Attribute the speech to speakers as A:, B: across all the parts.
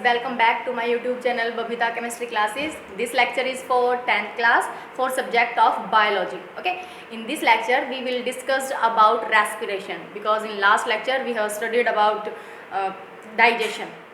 A: Welcome back to my YouTube channel Babita Chemistry Classes. This lecture is for 10th class for subject of biology. Okay, in this lecture we will discuss about respiration because in last lecture we have studied about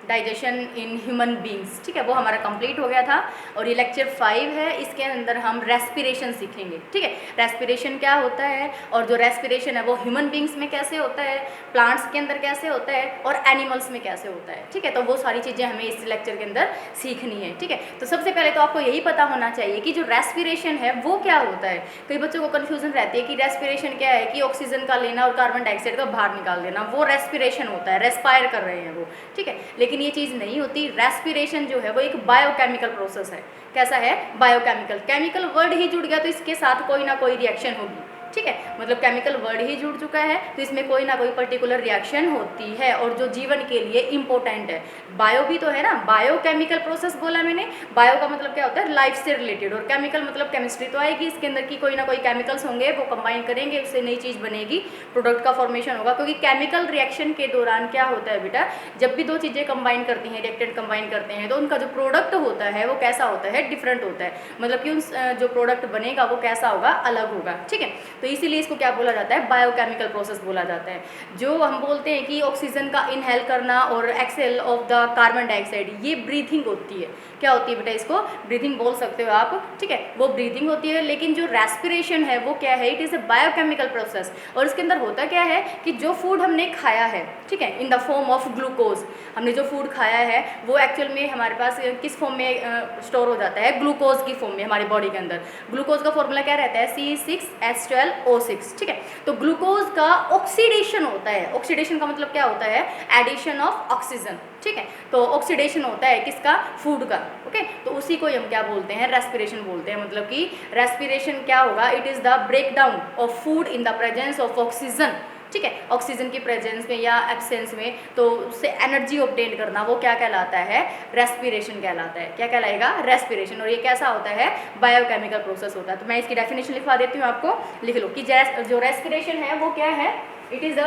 A: digestion in human beings. ठीक है, वो हमारा complete हो गया था और ये lecture 5 है. इसके अंदर हम रेस्पिरेशन सीखेंगे. ठीक है, रेस्पिरेशन क्या होता है और जो रेस्पिरेशन है वो ह्यूमन बींग्स में कैसे होता है, प्लांट्स के अंदर कैसे होता है और एनिमल्स में कैसे होता है. ठीक है, तो वो सारी चीज़ें हमें इस लेक्चर के अंदर सीखनी है. ठीक है, तो सबसे पहले तो आपको यही पता होना चाहिए कि जो रेस्पिरेशन है वो क्या होता है. कई बच्चों को कन्फ्यूजन रहती है कि रेस्पिरेशन क्या है, कि ऑक्सीजन का लेना और कार्बन डाइऑक्साइड का बाहर निकाल देना, वो रेस्पिरेशन होता है, रेस्पायर कर रहे हैं वो. ठीक है, लेकिन ये चीज़ नहीं होती. रेस्पिरेशन जो है वो एक बायोकेमिकल प्रोसेस है. कैसा है? बायोकेमिकल. केमिकल वर्ड ही जुड़ गया तो इसके साथ कोई ना कोई रिएक्शन होगी. ठीक है, मतलब केमिकल वर्ड ही जुड़ चुका है तो इसमें कोई ना कोई पर्टिकुलर रिएक्शन होती है और जो जीवन के लिए इम्पोर्टेंट है. बायो भी तो है ना, बायोकेमिकल प्रोसेस बोला मैंने. बायो का मतलब क्या होता है? लाइफ से रिलेटेड. और केमिकल मतलब केमिस्ट्री तो आएगी इसके अंदर की कोई ना कोई केमिकल्स होंगे, वो कंबाइन करेंगे, उससे नई चीज़ बनेगी, प्रोडक्ट का फॉर्मेशन होगा. क्योंकि केमिकल रिएक्शन के दौरान क्या होता है बेटा, जब भी दो चीज़ें कंबाइन करती हैं, रिएक्टेंट कंबाइन करते हैं, तो उनका जो प्रोडक्ट होता है वो कैसा होता है? डिफरेंट होता है. मतलब कि उन जो प्रोडक्ट बनेगा वो कैसा होगा? अलग होगा. ठीक है, तो इसीलिए इसको क्या बोला जाता है? बायोकेमिकल प्रोसेस बोला जाता है. जो हम बोलते हैं कि ऑक्सीजन का इनहेल करना और exhale of the carbon dioxide, ये ब्रीथिंग होती है. क्या होती है बेटा? इसको ब्रीथिंग बोल सकते हो आप. ठीक है, वो ब्रीथिंग होती है. लेकिन जो रेस्पिरेशन है वो क्या है? It is a biochemical process. और इसके अंदर होता क्या है कि जो फूड हमने खाया है, ठीक है, in the form of glucose, हमने जो फूड खाया है वो एक्चुअल में हमारे पास किस फॉर्म में स्टोर हो जाता है? ग्लूकोज की फॉर्म में हमारी बॉडी के अंदर. ग्लूकोज का फॉर्मूला क्या रहता है? C6H12O6. ठीक है, तो ग्लूकोज का ऑक्सीडेशन होता है. ऑक्सीडेशन का मतलब क्या होता है? Addition of oxygen. ठीक है, तो ऑक्सीडेशन होता है किसका? फूड का. ओके, तो उसी को हम क्या बोलते हैं? रेस्पिरेशन बोलते हैं. मतलब कि रेस्पिरेशन क्या होगा? It is the breakdown of food in the presence of oxygen. ठीक है, ऑक्सीजन की प्रेजेंस में या एब्सेंस में, तो उससे एनर्जी ऑब्टेन करना, वो क्या कहलाता है? रेस्पिरेशन कहलाता है. क्या कहलाएगा? रेस्पिरेशन. और ये कैसा होता है? बायोकेमिकल प्रोसेस होता है. तो मैं इसकी डेफिनेशन लिखवा देती हूँ, आपको लिख लो कि जो रेस्पिरेशन है वो क्या है? It is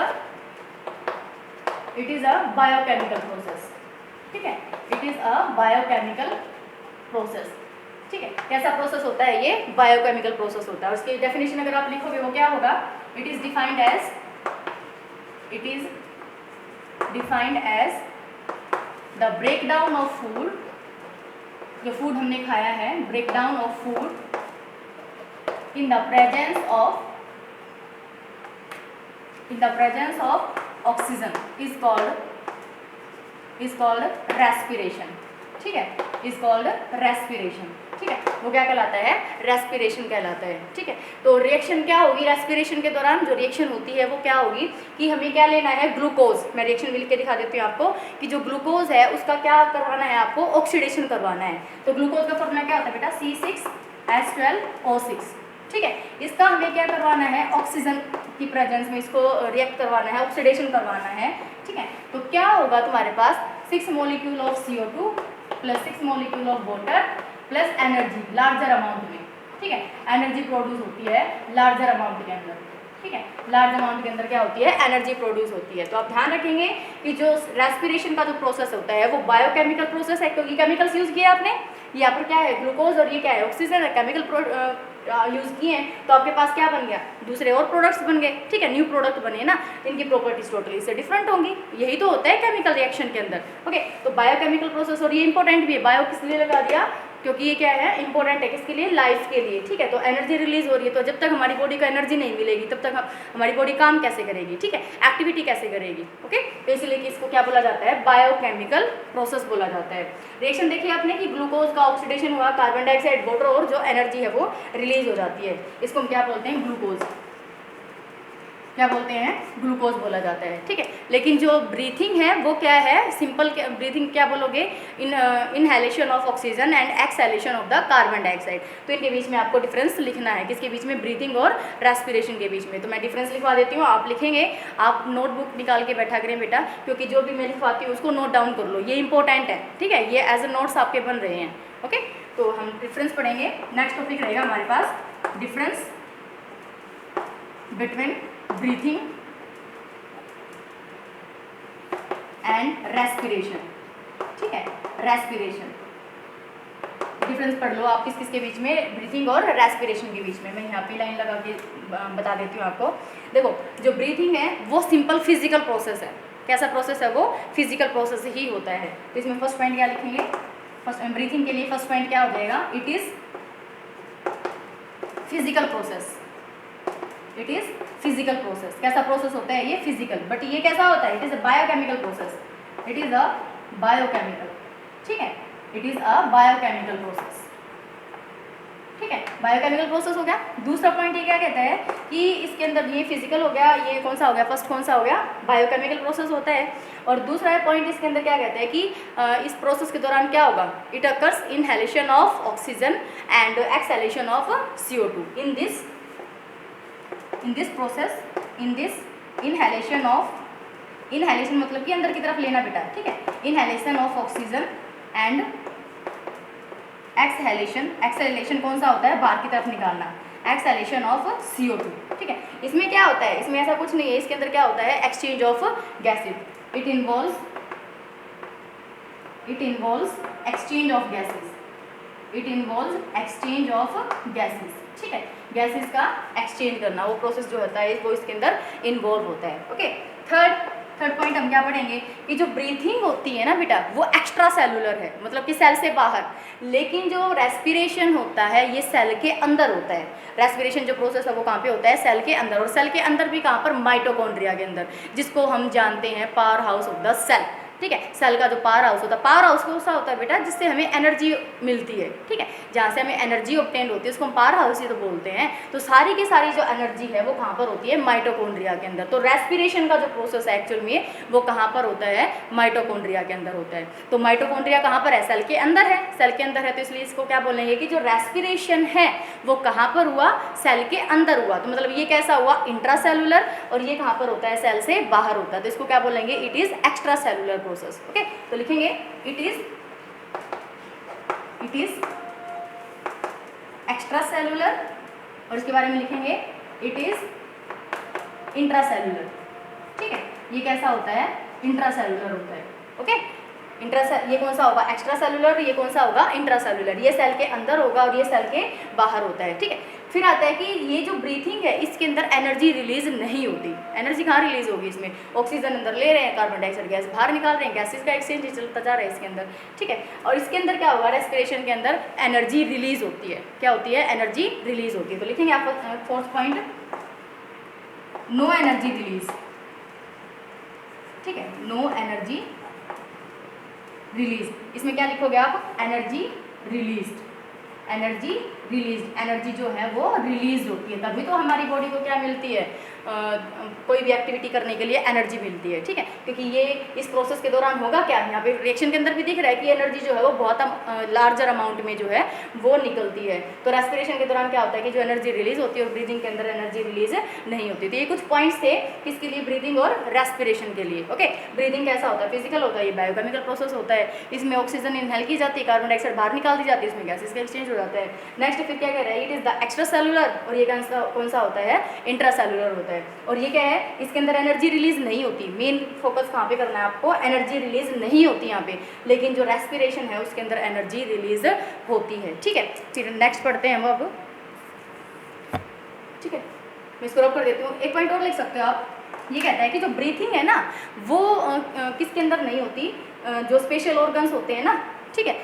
A: a biochemical process. ठीक है, it is a biochemical process. ठीक है, कैसा प्रोसेस होता है? ये बायोकेमिकल प्रोसेस होता है. और उसकी डेफिनेशन अगर आप लिखोगे वो क्या होगा? It is defined as the breakdown of food. जो फूड हमने खाया है, breakdown of food in the presence of oxygen is called respiration. ठीक है, इज कॉल्ड रेस्पिरेशन. ठीक है, वो क्या कहलाता है? रेस्पिरेशन कहलाता है. ठीक है, तो रिएक्शन क्या होगी रेस्पिरेशन के दौरान? जो रिएक्शन होती है वो क्या होगी कि हमें क्या लेना है? ग्लूकोज. मैं रिएक्शन लिख के दिखा देती हूँ आपको कि जो ग्लूकोज है उसका क्या करवाना है आपको? ऑक्सीडेशन करवाना है. तो ग्लूकोज का फॉर्मूला क्या होता है बेटा? C6H12O6. ठीक है, इसका हमें क्या करवाना है? ऑक्सीजन की प्रेजेंस में इसको रिएक्ट करवाना है, ऑक्सीडेशन करवाना है. ठीक है, तो क्या होगा तुम्हारे पास? 6 molecule of CO2 plus 6 molecule of water plus energy larger amount में. ठीक है, एनर्जी प्रोड्यूस होती है लार्जर अमाउंट के अंदर. ठीक है, लार्ज अमाउंट के अंदर क्या होती है? एनर्जी प्रोड्यूस होती है. तो आप ध्यान रखेंगे कि जो रेस्पिरेशन का जो प्रोसेस होता है वो बायोकेमिकल प्रोसेस है. क्योंकि केमिकल्स यूज़ किए आपने, यहाँ पर क्या है? ग्लूकोज और ये क्या है? ऑक्सीजन है. केमिकल यूज़ किए हैं तो आपके पास क्या बन गया? दूसरे और प्रोडक्ट्स बन गए. ठीक है, न्यू प्रोडक्ट बने ना, इनकी प्रॉपर्टीज टोटली से डिफरेंट होंगी. यही तो होता है केमिकल रिएक्शन के अंदर. ओके, तो बायोकेमिकल प्रोसेस. और ये इंपॉर्टेंट भी है. बायो किस लिए लगा दिया? क्योंकि ये क्या है? इंपॉर्टेंट है. किसके लिए? लाइफ के लिए. ठीक है, तो एनर्जी रिलीज हो रही है, तो जब तक हमारी बॉडी को एनर्जी नहीं मिलेगी तब तक हमारी बॉडी काम कैसे करेगी? ठीक है, एक्टिविटी कैसे करेगी? ओके, तो इसलिए कि इसको क्या बोला जाता है? बायोकेमिकल प्रोसेस बोला जाता है. रिएक्शन देखिए आपने कि ग्लूकोज का ऑक्सीडेशन हुआ, कार्बन डाइऑक्साइड, वाटर और जो एनर्जी है वो रिलीज हो जाती है. इसको हम क्या बोलते हैं? ग्लूकोज. क्या बोलते हैं? ग्लूकोज बोला जाता है. ठीक है, लेकिन जो ब्रीथिंग है वो क्या है? सिंपल ब्रीथिंग क्या बोलोगे? Inhalation of oxygen and exhalation of the carbon dioxide. तो इनके बीच में आपको डिफरेंस लिखना है. किसके बीच में? ब्रीथिंग और रेस्पिरेशन के बीच में. तो मैं डिफरेंस लिखवा देती हूँ, आप लिखेंगे. आप नोटबुक निकाल के बैठा करें बेटा, क्योंकि जो भी मैं लिखवाती हूँ उसको नोट डाउन कर लो. ये इंपॉर्टेंट है. ठीक है, ये एज ए नोट्स आपके बन रहे हैं. ओके, तो हम डिफरेंस पढ़ेंगे. नेक्स्ट टॉपिक रहेगा हमारे पास difference between breathing and respiration. ठीक है, रेस्पिरेशन। डिफरेंस पढ़ लो आप किस किस के बीच में, ब्रीथिंग और रेस्पिरेशन के बीच में। मैं यहाँ पे लाइन लगा के बता देती हूँ आपको। देखो जो ब्रीथिंग है वो सिंपल फिजिकल प्रोसेस है। कैसा प्रोसेस है वो? फिजिकल प्रोसेस ही होता है। तो इसमें फर्स्ट पॉइंट क्या लिखेंगे? फर्स्ट ब्रीथिंग के लिए फर्स्ट पॉइंट क्या हो जाएगा? It is physical process. It is physical process. कैसा प्रोसेस होता है ये? फिजिकल। बट ये कैसा होता है? It is a biochemical process. It is a biochemical, ठीक है, it is a biochemical process, ठीक है, बायोकेमिकल प्रोसेस हो गया। दूसरा पॉइंट ये क्या कहता है कि इसके अंदर ये फिजिकल हो गया, ये कौन सा हो गया? फर्स्ट कौन सा हो गया? बायोकेमिकल प्रोसेस होता है। और दूसरा पॉइंट इसके अंदर क्या कहता है कि इस प्रोसेस के दौरान क्या होगा? It occurs inhalation of oxygen and exhalation of CO2 in this process, in this inhalation of, inhalation मतलब कि अंदर की तरफ लेना बेटा, ठीक है, inhalation of oxygen and exhalation, exhalation कौन सा होता है? बाहर की तरफ निकालना, एक्सहेलेशन ऑफ CO2, ठीक है। इसमें क्या होता है? इसमें ऐसा कुछ नहीं है, इसके अंदर क्या होता है? Exchange of gases. It involves exchange of gases, it involves exchange of gases, ठीक है, गैसेज का एक्सचेंज करना, वो प्रोसेस जो होता है वो इसके अंदर इन्वॉल्व होता है। ओके, थर्ड पॉइंट हम क्या पढ़ेंगे कि जो ब्रीथिंग होती है ना बेटा वो एक्स्ट्रा सेलुलर है, मतलब कि सेल से बाहर, लेकिन जो रेस्पिरेशन होता है ये सेल के अंदर होता है। रेस्पिरेशन जो प्रोसेस है वो कहाँ पे होता है? सेल के अंदर। और सेल के अंदर भी कहाँ पर? माइटोकॉन्ड्रिया के अंदर, जिसको हम जानते हैं power house of the cell, ठीक है। सेल का जो पावर हाउस होता है, पावर हाउस कौन सा होता है बेटा? जिससे हमें एनर्जी मिलती है, ठीक है, जहाँ से हमें एनर्जी ऑब्टेन होती है उसको हम पावर हाउस ही तो बोलते हैं। तो सारी की सारी जो एनर्जी है वो कहाँ पर होती है? माइटोकॉन्ड्रिया के अंदर। तो रेस्पिरेशन का जो प्रोसेस है एक्चुअल में वो कहाँ पर होता है? माइटोकॉन्ड्रिया के अंदर होता है। तो माइटोकॉन्ड्रिया कहाँ पर है? सेल के अंदर है, सेल के अंदर है, तो इसलिए इसको क्या बोलेंगे कि जो रेस्पिरेशन है वो कहाँ पर हुआ? सेल के अंदर हुआ। तो मतलब ये कैसा हुआ? इंट्रासेलुलर। और ये कहाँ पर होता है? सेल से बाहर होता है। तो इसको क्या बोलेंगे? It is extra cellular process. Okay, तो लिखेंगे इट इज एक्स्ट्रा सेलुलर, और इसके बारे में लिखेंगे इट इज इंट्रासेलुलर, ठीक है। ये कैसा होता है? इंट्रासेलुलर होता है। ओके, ये कौन सा होगा? Extra cellular. ये कौन सा होगा? इंट्रासेलुलर। ये सेल के अंदर होगा और ये सेल के बाहर होता है, ठीक है। फिर आता है कि ये जो ब्रीथिंग है इसके अंदर एनर्जी रिलीज नहीं होती। एनर्जी कहाँ रिलीज होगी? इसमें ऑक्सीजन अंदर ले रहे हैं, कार्बन डाइऑक्साइड गैस बाहर निकाल रहे हैं, गैसेस का एक्सचेंज चलता जा रहा है इसके अंदर, ठीक है। और इसके अंदर क्या होगा? रेस्पिरेशन के अंदर एनर्जी रिलीज होती है। क्या होती है? एनर्जी रिलीज होती है। तो लिखेंगे आप fourth point, no energy release, ठीक है, नो एनर्जी रिलीज। इसमें क्या लिखोगे आप? Energy released, energy release. Energy जो है वो रिलीज होती है, तभी तो हमारी बॉडी को क्या मिलती है? कोई भी एक्टिविटी करने के लिए एनर्जी मिलती है, ठीक है। क्योंकि ये इस प्रोसेस के दौरान होगा क्या? यहाँ पे रिएक्शन के अंदर भी दिख रहा है कि एनर्जी जो है वो बहुत लार्जर अमाउंट में जो है वो निकलती है। तो रेस्पिरेशन के दौरान क्या होता है कि जो एनर्जी रिलीज होती है और ब्रीदिंग के अंदर एनर्जी रिलीज नहीं होती। तो ये कुछ पॉइंट्स थे किसके लिए? ब्रीदिंग और रेस्पिरेशन के लिए। ओके, ब्रीदिंग कैसा होता है? फिजिकल होता है, ये बायोकेमिकल प्रोसेस होता है। इसमें ऑक्सीजन इनहेल की जाती है, कार्बन डाइऑक्साइड बाहर निकाल दी जाती है, इसमें गैसेस का एक्सचेंज हो जाता है। नेक्स्ट फिर क्या कह रहा है? It is the extra cellular, और ये कौन सा होता है? इंट्रा सेलुलर होता है। और ये क्या है? इसके अंदर एनर्जी रिलीज नहीं होती। मेन फोकस कहाँ पे करना है आपको? एनर्जी रिलीज नहीं होती यहाँ पे, लेकिन जो रेस्पिरेशन है उसके अंदर एनर्जी रिलीज होती है, ठीक है। फिर नेक्स्ट पढ़ते हैं हम अब, ठीक है, मैं इसको रब कर देती हूँ। एक पॉइंट और लिख सकते हो आप। ये कहता है कि जो ब्रीथिंग है ना वो किसके अंदर नहीं होती? जो स्पेशल ऑर्गन्स होते हैं ना, ठीक है,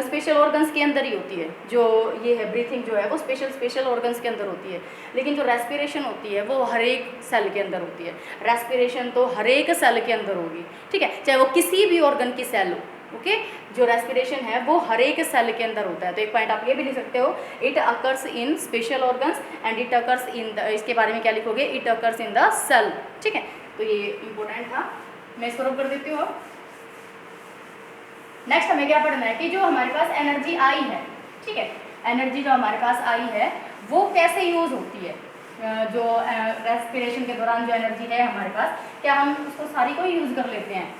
A: स्पेशल ऑर्गन्स के अंदर ही होती है। जो ये है ब्रीथिंग जो है वो स्पेशल ऑर्गन्स के अंदर होती है, लेकिन जो रेस्पिरेशन होती है वो हर एक सेल के अंदर होती है। रेस्पिरेशन तो हर एक सेल के अंदर होगी, ठीक है, चाहे वो किसी भी ऑर्गन की सेल हो। ओके, जो रेस्पिरेशन है वो हर एक सेल के अंदर होता है। तो एक पॉइंट आप ये भी लिख सकते हो, it occurs in special organs and it occurs in the, इसके बारे में क्या लिखोगे? It occurs in the cell, ठीक है। तो ये इंपॉर्टेंट था, मैं इसको रब कर देती हूँ। नेक्स्ट हमें क्या पढ़ना है कि जो हमारे पास एनर्जी आई है, ठीक है, एनर्जी जो हमारे पास आई है वो कैसे यूज़ होती है? जो रेस्पिरेशन के दौरान जो एनर्जी है हमारे पास, क्या हम उसको सारी को यूज़ कर लेते हैं?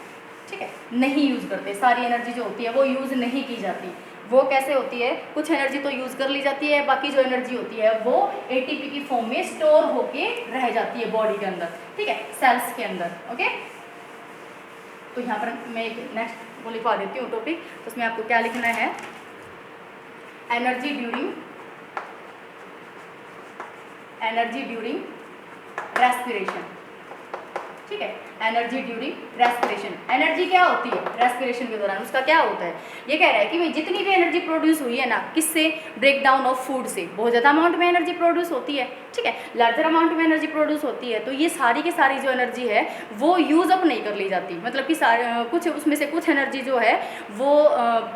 A: ठीक है, नहीं यूज़ करते। सारी एनर्जी जो होती है वो यूज़ नहीं की जाती। वो कैसे होती है? कुछ एनर्जी तो यूज़ कर ली जाती है, बाकी जो एनर्जी होती है वो ATP की फॉर्म में स्टोर होके रह जाती है बॉडी के अंदर, ठीक है, सेल्स के अंदर। ओके, तो यहाँ पर मैं एक नेक्स्ट वो लिखवा देती हूँ टॉपिक। तो उसमें आपको क्या लिखना है, एनर्जी ड्यूरिंग रेस्पिरेशन। ठीक है, एनर्जी ड्यूरिंग रेस्पिरेशन। एनर्जी क्या होती है रेस्पिरेशन के दौरान, उसका क्या होता है, ये कह रहा है कि भाई जितनी भी एनर्जी प्रोड्यूस हुई है ना, किससे, ब्रेक डाउन ऑफ फूड से बहुत ज़्यादा अमाउंट में एनर्जी प्रोड्यूस होती है। ठीक है, लार्जर अमाउंट में एनर्जी प्रोड्यूस होती है, तो ये सारी की सारी जो एनर्जी है वो यूज़ अप नहीं कर ली जाती। मतलब कि कुछ उसमें से कुछ एनर्जी जो है वो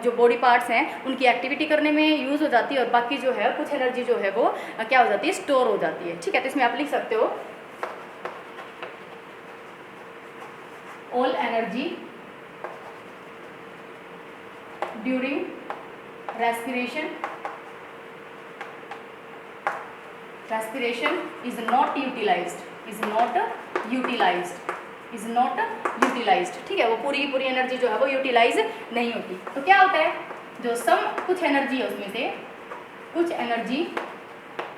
A: जो बॉडी पार्ट्स हैं उनकी एक्टिविटी करने में यूज़ हो जाती है, और बाकी जो है कुछ एनर्जी जो है वो क्या हो जाती है, स्टोर हो जाती है। ठीक है, तो इसमें आप लिख सकते हो all energy during respiration is not utilized। ठीक है, वो पूरी की पूरी एनर्जी जो है वो यूटिलाइज नहीं होती। तो क्या होता है, जो कुछ एनर्जी है उसमें से कुछ energy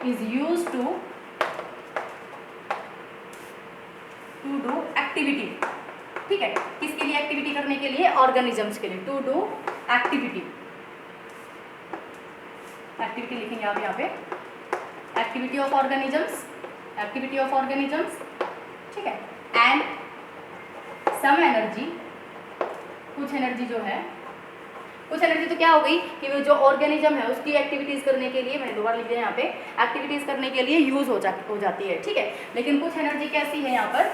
A: is use to do activity. ठीक है, किसके लिए, एक्टिविटी करने के लिए, ऑर्गेनिजम्स के लिए, टू डू एक्टिविटी लिखेंगे आप यहाँ पे, एक्टिविटी ऑफ ऑर्गेनिजम्स। ठीक है, एंड सम एनर्जी, कुछ एनर्जी जो है, कुछ एनर्जी तो क्या हो गई कि वो जो ऑर्गेनिज्म है उसकी एक्टिविटीज़ करने के लिए, मैंने दोबारा लिख दिया यहाँ पे, एक्टिविटीज़ करने के लिए यूज़ हो जाती है। ठीक है, लेकिन कुछ एनर्जी कैसी है यहाँ पर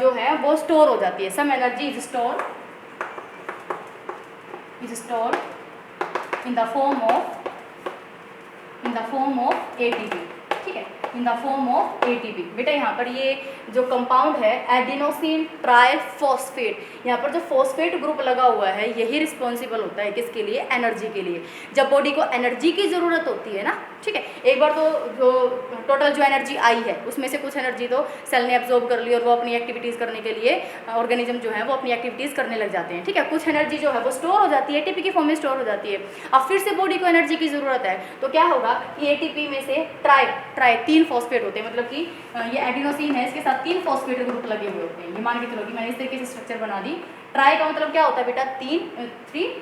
A: जो है वो स्टोर हो जाती है। Some energy is store in the form of ATP. ठीक है, in the form of ATP. बेटा यहाँ पर ये जो कंपाउंड है एडिनोसिन ट्राइफॉस्फेट, यहाँ पर जो फॉस्फेट ग्रुप लगा हुआ है यही रिस्पॉन्सिबल होता है किसके लिए, एनर्जी के लिए। जब बॉडी को एनर्जी की ज़रूरत होती है ना, ठीक है, एक बार तो जो टोटल जो एनर्जी आई है उसमें से कुछ एनर्जी तो सेल ने एब्जॉर्ब कर ली और वो अपनी एक्टिविटीज़ करने के लिए ऑर्गेनिज्म जो है वो अपनी एक्टिविटीज़ करने लग जाते हैं। ठीक है, कुछ एनर्जी जो है वो स्टोर हो जाती है, एटीपी की फॉर्म में स्टोर हो जाती है। अब फिर से बॉडी को एनर्जी की ज़रूरत है तो क्या होगा कि एटीपी में से ट्राई 3 फॉस्फेट होते हैं, मतलब कि ये एडिनोसिन है, इसके साथ 3 फॉस्फेट ग्रुप लगे हुए होते हैं। ये मान के चलो कि मैंने इस तरीके से स्ट्रक्चर बना दी। ट्राई का मतलब क्या होता है बेटा, 3,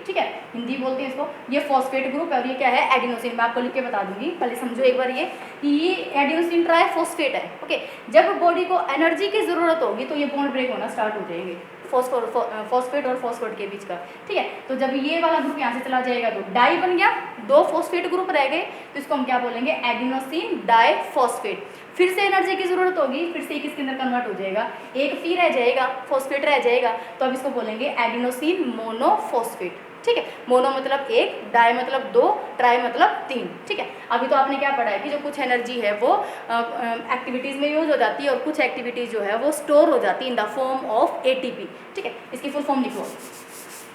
A: ठीक है, हिंदी बोलते हैं इसको। ये फॉस्फेट ग्रुप है और ये क्या है, एडिनोसिन। मैं आपको लिख के बता दूंगी, पहले समझो एक बार ये कि ये एडिनोसिन ट्राइफॉस्फेट है। ओके, जब बॉडी को एनर्जी की ज़रूरत होगी तो ये बॉन्ड ब्रेक होना स्टार्ट हो जाएंगे फॉस्फेट और फॉस्फेट के बीच का। ठीक है, तो जब ये वाला ग्रुप यहाँ से चला जाएगा तो डाई बन गया, 2 फॉस्फेट ग्रुप रह गए, तो इसको हम क्या बोलेंगे, एडिनोसिन डाइफॉस्फेट। फिर से एनर्जी की जरूरत होगी, फिर से किसके अंदर कन्वर्ट हो जाएगा, एक पी रह जाएगा, फॉस्फेट रह जाएगा, तो अब इसको बोलेंगे एडिनोसिन मोनोफॉस्फेट। ठीक है, मोनो मतलब 1, डाई मतलब 2, ट्राई मतलब 3। ठीक है, अभी तो आपने क्या पढ़ा है कि जो कुछ एनर्जी है वो एक्टिविटीज़ में यूज हो जाती है और कुछ एक्टिविटीज़ जो है वो स्टोर हो जाती है in the form of ATP. ठीक है, इसकी फुल फॉर्म लिखो,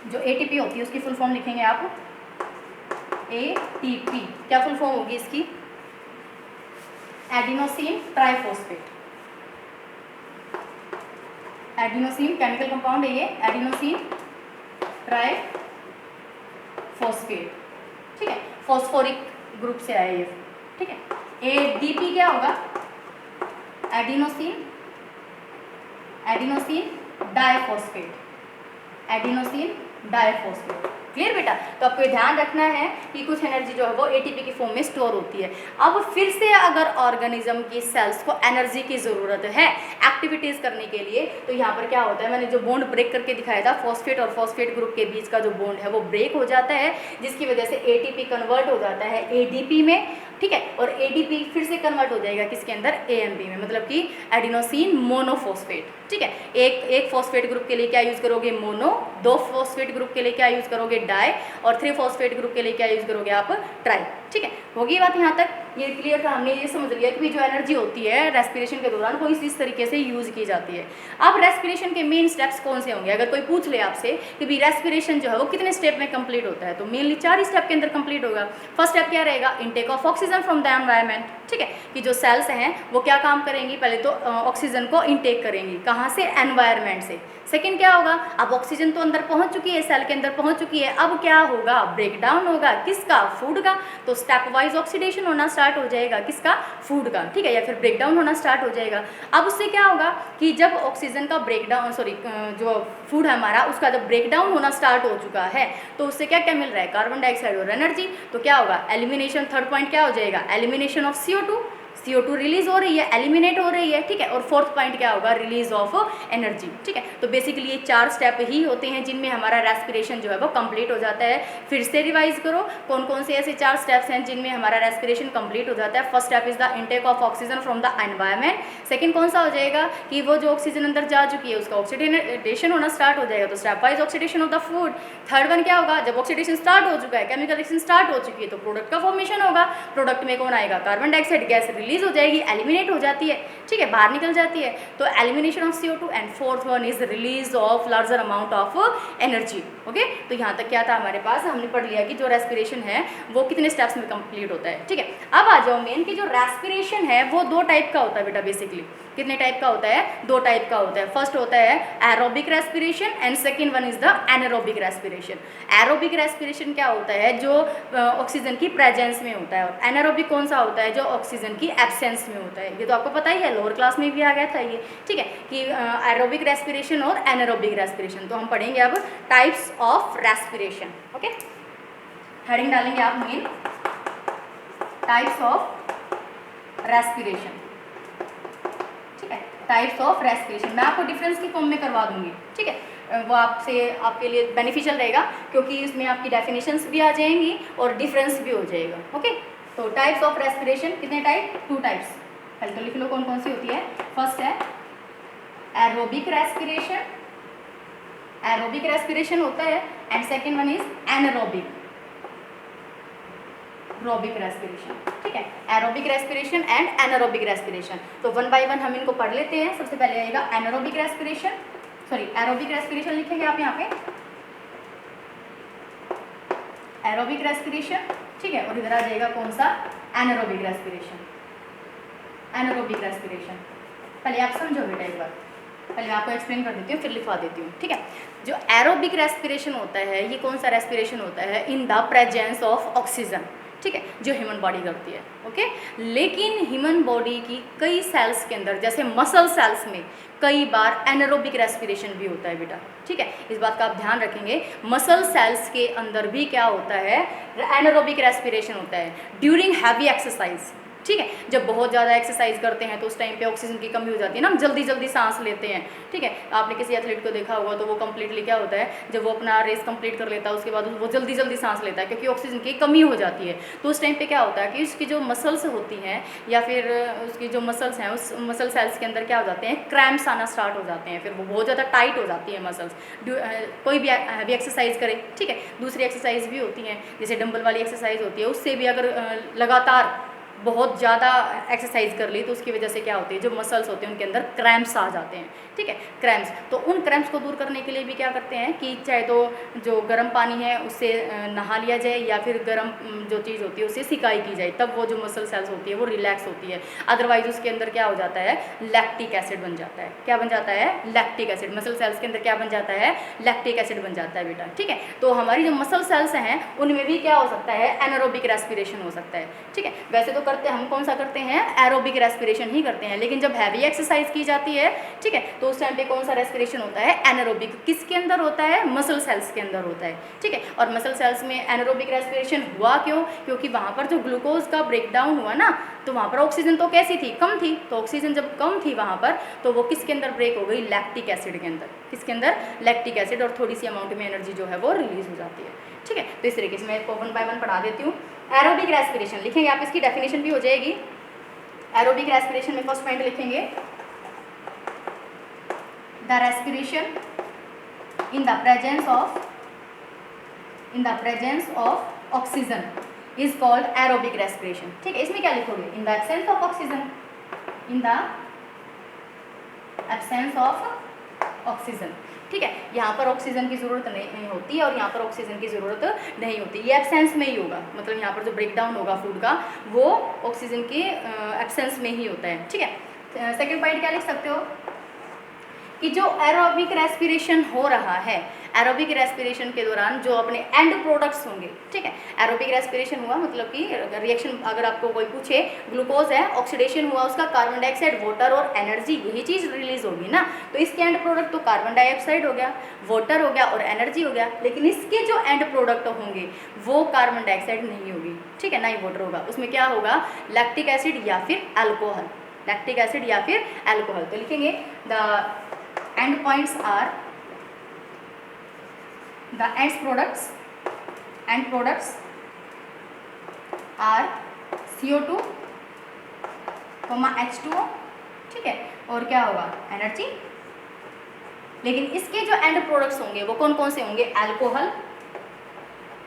A: जो एटीपी होती है उसकी फुल फॉर्म लिखेंगे आप, एटीपी। क्या फुल फॉर्म होगी इसकी, adenosine triphosphate. Adenosine chemical compound है ये, एडिनोसिन ट्राइफॉस्फेट। ठीक है, फॉस्फोरिक ग्रुप से आया ये। ठीक है, एडीपी क्या होगा, एडिनोसिन डाइफॉस्फेट। क्लियर बेटा, तो आपको ध्यान रखना है कि कुछ एनर्जी जो है वो एटीपी की फॉर्म में स्टोर होती है। अब फिर से अगर ऑर्गेनिज्म की सेल्स को एनर्जी की ज़रूरत है एक्टिविटीज़ करने के लिए, तो यहाँ पर क्या होता है, मैंने जो बॉन्ड ब्रेक करके दिखाया था, फॉस्फेट और फॉस्फेट ग्रुप के बीच का जो बॉन्ड है वो ब्रेक हो जाता है, जिसकी वजह से एटीपी कन्वर्ट हो जाता है एडीपी में। ठीक है, और एडीपी फिर से कन्वर्ट हो जाएगा किसके अंदर, एएमपी में, मतलब कि एडिनोसिन मोनोफॉस्फेट। ठीक है, एक फॉस्फेट ग्रुप के लिए क्या यूज़ करोगे, मोनो, 2 फॉस्फेट ग्रुप के लिए क्या यूज़ करोगे, डाई, और 3 फॉस्फेट ग्रुप के लिए क्या यूज़ करोगे आप, ट्राई। ठीक है, होगी बात यहाँ तक, ये क्लियर था, हमने ये समझ लिया कि जो एनर्जी होती है रेस्पिरेशन के दौरान वो इस तरीके से यूज़ की जाती है। अब रेस्पिरेशन के मेन स्टेप्स कौन से होंगे, अगर कोई पूछ ले आपसे कि भी रेस्पिरेशन जो है वो कितने स्टेप में कंप्लीट होता है, तो मेनली 4 स्टेप के अंदर कंप्लीट होगा। फर्स्ट स्टेप क्या रहेगा, intake of oxygen from the environment. ठीक है, कि जो सेल्स हैं वो क्या काम करेंगी, पहले तो ऑक्सीजन को इनटेक करेंगी, कहाँ से, एनवायरनमेंट से। सेकंड क्या होगा, अब ऑक्सीजन तो अंदर पहुंच चुकी है, सेल के अंदर पहुंच चुकी है, अब क्या होगा, ब्रेक डाउन होगा, किसका, फूड का, तो स्टेप वाइज ऑक्सीडेशन होना स्टार्ट स्टार्ट हो जाएगा, किसका, फूड का, ठीक है, या फिर ब्रेक डाउन होना स्टार्ट हो जाएगा। अब उससे क्या होगा कि जब ऑक्सीजन का ब्रेक डाउन जो फूड है हमारा, उसका जब ब्रेक डाउन होना स्टार्ट हो चुका है तो उससे क्या क्या मिल रहा है, कार्बन डाइऑक्साइड और एनर्जी। तो क्या होगा, एलिमिनेशन, थर्ड पॉइंट क्या हो जाएगा, एलिमिनेशन ऑफ CO2 रिलीज हो रही है, एलिमिनेट हो रही है, ठीक है। और फोर्थ पॉइंट क्या होगा, रिलीज ऑफ एनर्जी, ठीक है। तो बेसिकली ये 4 स्टेप ही होते हैं जिनमें हमारा रेस्पिरेशन जो है वो कंप्लीट हो जाता है। फिर से रिवाइज करो कौन कौन से ऐसे 4 स्टेप्स हैं जिनमें हमारा रेस्पिरेशन कंप्लीट हो जाता है। First step is the intake of oxygen from the environment. Second कौन सा हो जाएगा कि वो जो ऑक्सीजन अंदर जा चुकी है उसका ऑक्सीडेशन होना स्टार्ट हो जाएगा, तो step wise oxidation of the food. Third one क्या होगा, जब ऑक्सीडेशन स्टार्ट हो चुका है, केमिकल रिएक्शन स्टार्ट हो चुकी है, तो प्रोडक्ट का फॉर्मेशन होगा। प्रोडक्ट में कौन आएगा, कार्बन डाइऑक्साइड गैस रिलीज हो जाएगी, एलिमिनेट हो जाती है, ठीक है, बाहर निकल जाती है, तो elimination of CO2। And fourth one is release of larger amount of energy. Okay, तो यहाँ तक क्या था हमारे पास, हमने पढ़ लिया कि जो रेस्पिरेशन है वो कितने स्टेप्स में कंप्लीट होता है, ठीक है। अब आ जाओ मेन कि जो रेस्पिरेशन है वो 2 टाइप का होता है बेटा, बेसिकली कितने टाइप का होता है, 2 टाइप का होता है। फर्स्ट होता है aerobic respiration and second one is the anaerobic respiration. Aerobic respiration क्या होता है, जो ऑक्सीजन की प्रेजेंस में होता है, और एनारोबिक कौन सा होता है, जो ऑक्सीजन की एब्सेंस में होता है। ये तो आपको पता ही है, लोअर क्लास में भी आ गया था ये, ठीक है, कि एरोबिक रेस्पिरेशन और एनारोबिक रेस्पिरेशन। तो हम पढ़ेंगे अब types of respiration. Okay, heading डालेंगे आप मेन टाइप्स ऑफ रेस्पिरेशन, ठीक है, टाइप्स ऑफ रेस्पिरेशन। मैं आपको डिफरेंस की फॉर्म में करवा दूंगी, ठीक है, वो आपके लिए बेनिफिशियल रहेगा क्योंकि इसमें आपकी डेफिनेशंस भी आ जाएंगी और डिफरेंस भी हो जाएगा। ओके, तो टाइप्स ऑफ रेस्पिरेशन कितने टाइप, 2 टाइप्स। पहले लिख लो कौन कौन सी होती है। फर्स्ट है एरोबिक रेस्पिरेशन, एरोबिक रेस्पिरेशन होता है, and second one is anaerobic respiration, ठीक है, aerobic respiration and anaerobic respiration. तो 1 बाय 1 हम इनको पढ़ लेते हैं। सबसे पहले आएगा एनारोबिक रेस्पिरेशन, एरोबिक रेस्पिरेशन लिखेंगे आप यहाँ पे, एरोबिक रेस्पिरेशन, ठीक है, और इधर आ जाएगा कौन सा, एनारोबिक रेस्पिरेशन। एनारोबिक रेस्पिरेशन पहले आप समझो बेटा, एक बार पहले मैं आपको एक्सप्लेन कर देती हूँ फिर लिखवा देती हूँ, ठीक है। जो एरोबिक रेस्पिरेशन होता है, ये कौन सा रेस्पिरेशन होता है, in the presence of oxygen, ठीक है, जो ह्यूमन बॉडी करती है। ओके, लेकिन ह्यूमन बॉडी की कई सेल्स के अंदर, जैसे मसल सेल्स में कई बार एनारोबिक रेस्पिरेशन भी होता है बेटा, ठीक है, इस बात का आप ध्यान रखेंगे। मसल सेल्स के अंदर भी क्या होता है, एनारोबिक रेस्पिरेशन होता है ड्यूरिंग हैवी एक्सरसाइज, ठीक है। जब बहुत ज़्यादा एक्सरसाइज करते हैं तो उस टाइम पे ऑक्सीजन की कमी हो जाती है ना, हम जल्दी जल्दी सांस लेते हैं, ठीक है। आपने किसी एथलीट को देखा होगा तो वो कम्प्लीटली क्या होता है, जब वो अपना रेस कंप्लीट कर लेता है उसके बाद वो जल्दी जल्दी सांस लेता है क्योंकि ऑक्सीजन की कमी हो जाती है। तो उस टाइम पे क्या होता है कि उसकी जो मसल्स होती हैं या फिर उसकी जो मसल्स हैं, उस मसल सेल्स के अंदर क्या हो जाते हैं, क्रैम्प्स आना स्टार्ट हो जाते हैं, फिर वो बहुत ज़्यादा टाइट हो जाती है मसल्स। कोई भी हैवी एक्सरसाइज करे, ठीक है, दूसरी एक्सरसाइज भी होती हैं जैसे डंबल वाली एक्सरसाइज होती है, उससे भी अगर लगातार बहुत ज़्यादा एक्सरसाइज कर ली तो उसकी वजह से क्या होती है, जो मसल्स होते हैं उनके अंदर क्रैम्प्स आ जाते हैं, ठीक है, क्रैम्प्स। तो उन क्रैम्प्स को दूर करने के लिए भी क्या करते हैं कि चाहे तो जो गर्म पानी है उससे नहा लिया जाए या फिर गर्म जो चीज़ होती है उससे सिकाई की जाए, तब वो जो मसल सेल्स होती है वो रिलैक्स होती है। अदरवाइज उसके अंदर क्या हो जाता है, लैक्टिक एसिड बन जाता है। क्या बन जाता है, लैक्टिक एसिड। मसल सेल्स के अंदर क्या बन जाता है, लैक्टिक एसिड बन जाता है बेटा, ठीक है। तो हमारी जो मसल सेल्स हैं उनमें भी क्या हो सकता है, एनारोबिक रेस्पिरेशन हो सकता है, ठीक है। वैसे तो करते हम कौन सा करते हैं, एरोबिक रेस्पिरेशन ही करते हैं, लेकिन जब हैवी एक्सरसाइज की जाती है, ठीक है, तो उस टाइम पे कौन सा रेस्पिरेशन होता है, एनारोबिक। किसके अंदर होता है, मसल सेल्स के अंदर होता है, ठीक है। और मसल सेल्स में एनारोबिक रेस्पिरेशन हुआ क्यों, क्योंकि वहाँ पर जो ग्लूकोज का ब्रेकडाउन हुआ ना, तो वहाँ पर ऑक्सीजन तो कैसी थी, कम थी। तो ऑक्सीजन जब कम थी वहाँ पर, तो वो किसके अंदर ब्रेक हो गई, लैक्टिक एसिड के अंदर। किसके अंदर, लैक्टिक एसिड, और थोड़ी सी अमाउंट में एनर्जी जो है वो रिलीज हो जाती है, ठीक है। तो इस तरीके से मैं 1 बाय 1 पढ़ा देती हूँ। एरोबिक रेस्पिरेशन लिखेंगे आप, इसकी डेफिनेशन भी हो जाएगी। एरोबिक रेस्पिरेशन में फर्स्ट पॉइंट लिखेंगे, the respiration in the presence of oxygen is called aerobic respiration, ठीक है। इसमें क्या लिखोगे, इन the absence of oxygen, in the absence of oxygen, ठीक है। यहाँ पर ऑक्सीजन की ज़रूरत नहीं होती है और यहाँ पर ऑक्सीजन की ज़रूरत नहीं होती, ये एब्सेंस में ही होगा। मतलब यहाँ पर जो ब्रेकडाउन होगा फूड का वो ऑक्सीजन के एब्सेंस में ही होता है, ठीक है। सेकेंड पॉइंट क्या लिख सकते हो कि जो एरोबिक रेस्पिरेशन हो रहा है, एरोबिक रेस्पिरेशन के दौरान जो अपने एंड प्रोडक्ट्स होंगे, ठीक है, एरोबिक रेस्पिरेशन हुआ मतलब कि रिएक्शन, अगर आपको कोई पूछे ग्लूकोज है, ऑक्सीडेशन हुआ उसका, कार्बन डाइऑक्साइड, वाटर और एनर्जी, यही चीज़ रिलीज होगी ना, तो इसके एंड प्रोडक्ट तो कार्बन डाइऑक्साइड हो गया, वाटर हो गया और एनर्जी हो गया, लेकिन इसके जो एंड प्रोडक्ट होंगे वो कार्बन डाइऑक्साइड नहीं होगी, ठीक है, ना ही वाटर होगा, उसमें क्या होगा, लैक्टिक एसिड या फिर अल्कोहल, लैक्टिक एसिड या फिर अल्कोहल। तो लिखेंगे the end points are the end products are CO2, H2O, ठीक है, और क्या होगा, एनर्जी। लेकिन इसके जो एंड प्रोडक्ट्स होंगे वो कौन कौन से होंगे, अल्कोहल,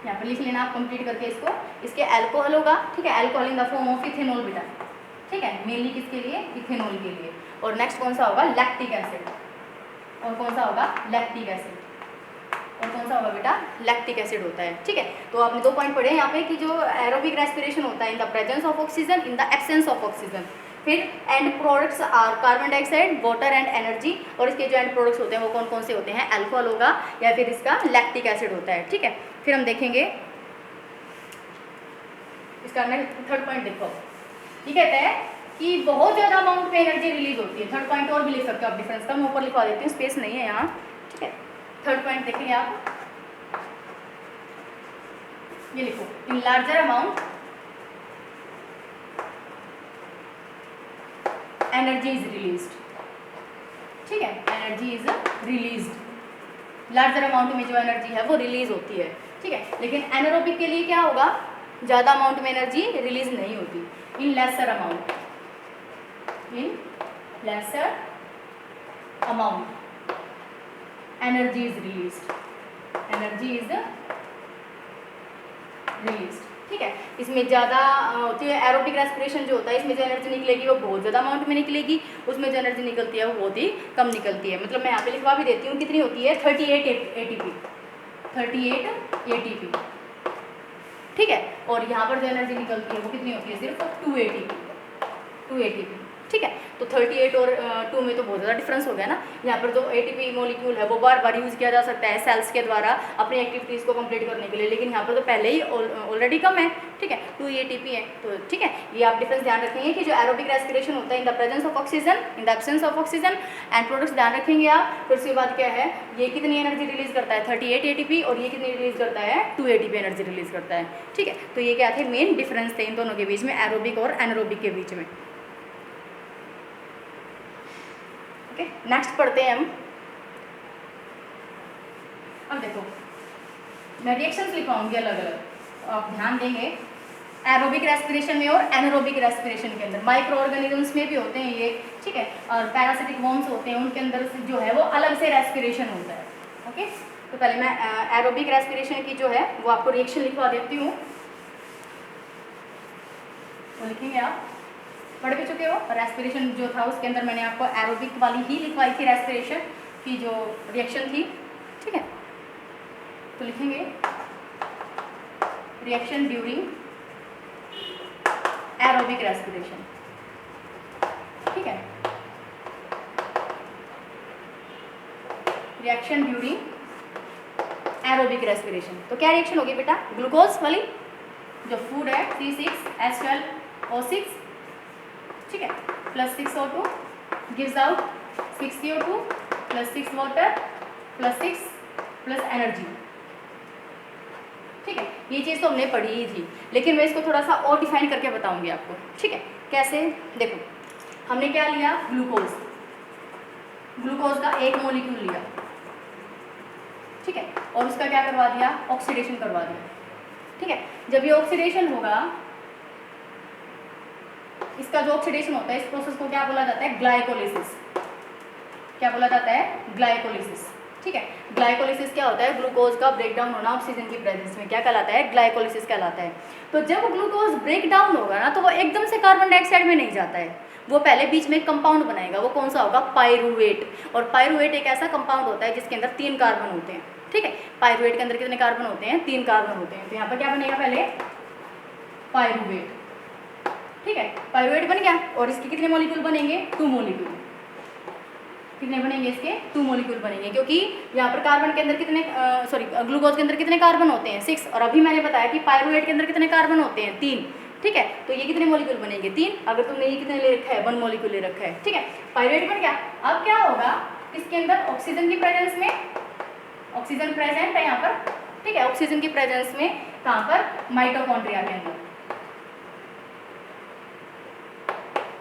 A: यहाँ पर लिख लेना आप कंप्लीट करके इसको, इसके अल्कोहल होगा, ठीक है, alcohol in the form of ethanol बेटा, ठीक है, मेनली किसके लिए, इथेनॉल के लिए। और नेक्स्ट कौन सा होगा, लैक्टिक एसिड, और कौन सा होगा, लैक्टिक एसिड, और कौन सा होगा बेटा, लैक्टिक एसिड होता है, ठीक है। तो आपने 2 पॉइंट पढ़े यहाँ पे कि जो एरोबिक रेस्पिरेशन होता है in the presence of oxygen, in the absence of oxygen. फिर end products are carbon dioxide, water and energy, और इसके जो एंड प्रोडक्ट्स होते हैं वो कौन कौन से होते हैं, अल्कोहल होगा या फिर इसका लैक्टिक एसिड होता है, ठीक है। फिर हम देखेंगे इसका थर्ड पॉइंट, देखो ये कहते हैं कि बहुत ज़्यादा अमाउंट में एनर्जी रिलीज होती है। थर्ड पॉइंट और भी लिख सकते हो आप डिफरेंस का, मैं ऊपर लिखवा देती हूँ, स्पेस नहीं है यहाँ, ठीक है। थर्ड पॉइंट देखेंगे आप, ये लिखो, in larger amount energy is released, ठीक है, energy is released, larger amount में जो एनर्जी है वो रिलीज होती है, ठीक है। लेकिन एनारोबिक के लिए क्या होगा, ज़्यादा अमाउंट में एनर्जी रिलीज नहीं होती, इन lesser amount, in lesser amount energy is released, energy is released, ठीक है। इसमें ज़्यादा होती है एरोबिक रेस्पिरेशन जो होता है, इसमें जो एनर्जी निकलेगी वो बहुत ज़्यादा अमाउंट में निकलेगी, उसमें जो एनर्जी निकलती है वो बहुत ही कम निकलती है। मतलब मैं यहाँ पे लिखवा भी देती हूँ कितनी होती है, 38 ATP, 38 ATP, ठीक है। और यहाँ पर जो एनर्जी निकलती है वो कितनी होती है, सिर्फ 2 ATP, ठीक है। तो 38 और 2 में तो बहुत ज़्यादा डिफरेंस हो गया ना। यहाँ पर जो ATP मॉलिक्यूल है वो बार बार यूज़ किया जा सकता है सेल्स के द्वारा अपनी एक्टिविटीज़ को कंप्लीट करने के लिए, लेकिन यहाँ पर तो पहले ही ऑलरेडी कम है, ठीक है, 2 ATP है, तो ठीक है, ये आप डिफरेंस ध्यान रखेंगे कि जो एरोबिक रेस्पिरेशन होता है in the presence of oxygen, in the absence of oxygen, and products ध्यान रखेंगे आप। फिर उसके बाद क्या है, ये कितनी एनर्जी रिलीज करता है, 38 ATP, और ये कितनी रिलीज करता है, 2 ATP एनर्जी रिलीज करता है, ठीक है। तो ये क्या थे, मेन डिफरेंस थे इन दोनों के बीच में, एरोबिक और एनारोबिक के बीच में। ओके, नेक्स्ट पढ़ते हैं हम। अब देखो मैं रिएक्शंस लिखवाऊंगी अलग अलग, तो आप ध्यान देंगे एरोबिक रेस्पिरेशन में और एनारोबिक रेस्पिरेशन के अंदर। माइक्रो ऑर्गेनिजम्स में भी होते हैं ये, ठीक है, और पैरासिटिक वॉर्म्स होते हैं, उनके अंदर जो है वो अलग से रेस्पिरेशन होता है। ओके, तो पहले मैं एरोबिक रेस्पिरेशन की जो है वो आपको रिएक्शन लिखवा देती हूँ, तो लिखेंगे आप, पढ़ भी चुके हो। रेस्पिरेशन जो था उसके अंदर मैंने आपको एरोबिक वाली ही लिखवाई थी, रेस्पिरेशन की जो रिएक्शन थी, ठीक है। तो लिखेंगे रिएक्शन ड्यूरिंग एरोबिक रेस्पिरेशन, ठीक है, रिएक्शन ड्यूरिंग एरोबिक रेस्पिरेशन। तो क्या रिएक्शन होगी बेटा, ग्लूकोज वाली जो फूड है C6H12O6, ठीक है, plus 6O2 gives out 6 CO2 plus 6 water plus 6 plus energy, ठीक है। ये चीज़ तो हमने पढ़ी ही थी, लेकिन मैं इसको थोड़ा सा और डिफाइन करके बताऊंगी आपको, ठीक है। कैसे, देखो हमने क्या लिया, ग्लूकोज, ग्लूकोज का एक मॉलिक्यूल लिया, ठीक है, और उसका क्या करवा दिया, ऑक्सीडेशन करवा दिया, ठीक है। जब ये ऑक्सीडेशन होगा, इसका जो ऑक्सीडेशन होता है, इस प्रोसेस को क्या बोला जाता है, ग्लाइकोलिसिस। क्या बोला जाता है, ग्लाइकोलिसिस, ठीक है। ग्लाइकोलिसिस क्या होता है, ग्लूकोज का ब्रेकडाउन होना ऑक्सीजन की प्रेजेंस में, क्या कहलाता है, ग्लाइकोलिसिस कहलाता है। तो जब ग्लूकोज ब्रेक डाउन होगा ना, तो वो एकदम से कार्बन डाइऑक्साइड में नहीं जाता है, वो पहले बीच में कंपाउंड बनाएगा। वो कौन सा होगा, पायरुवेट। और पायरुवेट एक ऐसा कंपाउंड होता है जिसके अंदर 3 कार्बन होते हैं, ठीक है। पायरुवेट के अंदर कितने कार्बन होते हैं, 3 कार्बन होते हैं। तो यहाँ पर क्या बनेगा, पहले पायरुवेट, ठीक है, पायरुवेट बन गया, और इसके कितने मॉलिक्यूल बनेंगे, 2 मॉलिक्यूल, कितने बनेंगे इसके 2 मॉलिक्यूल बनेंगे, क्योंकि यहाँ पर कार्बन के अंदर कितने ग्लूकोज के अंदर कितने कार्बन होते हैं 6, और अभी मैंने बताया कि पायरुवेट के अंदर कितने कार्बन होते हैं 3, ठीक है। तो ये कितने मॉलिक्यूल बनेंगे 3, अगर तुमने ये कितने ले रखा है 1 मॉलिक्यूल ले रखा है, ठीक है। पायरुवेट बन गया। अब क्या होगा इसके अंदर ऑक्सीजन की प्रेजेंस में, ऑक्सीजन प्रेजेंट है यहाँ पर, ठीक है। ऑक्सीजन की प्रेजेंस में कहाँ पर माइटोकॉन्ड्रिया के अंदर,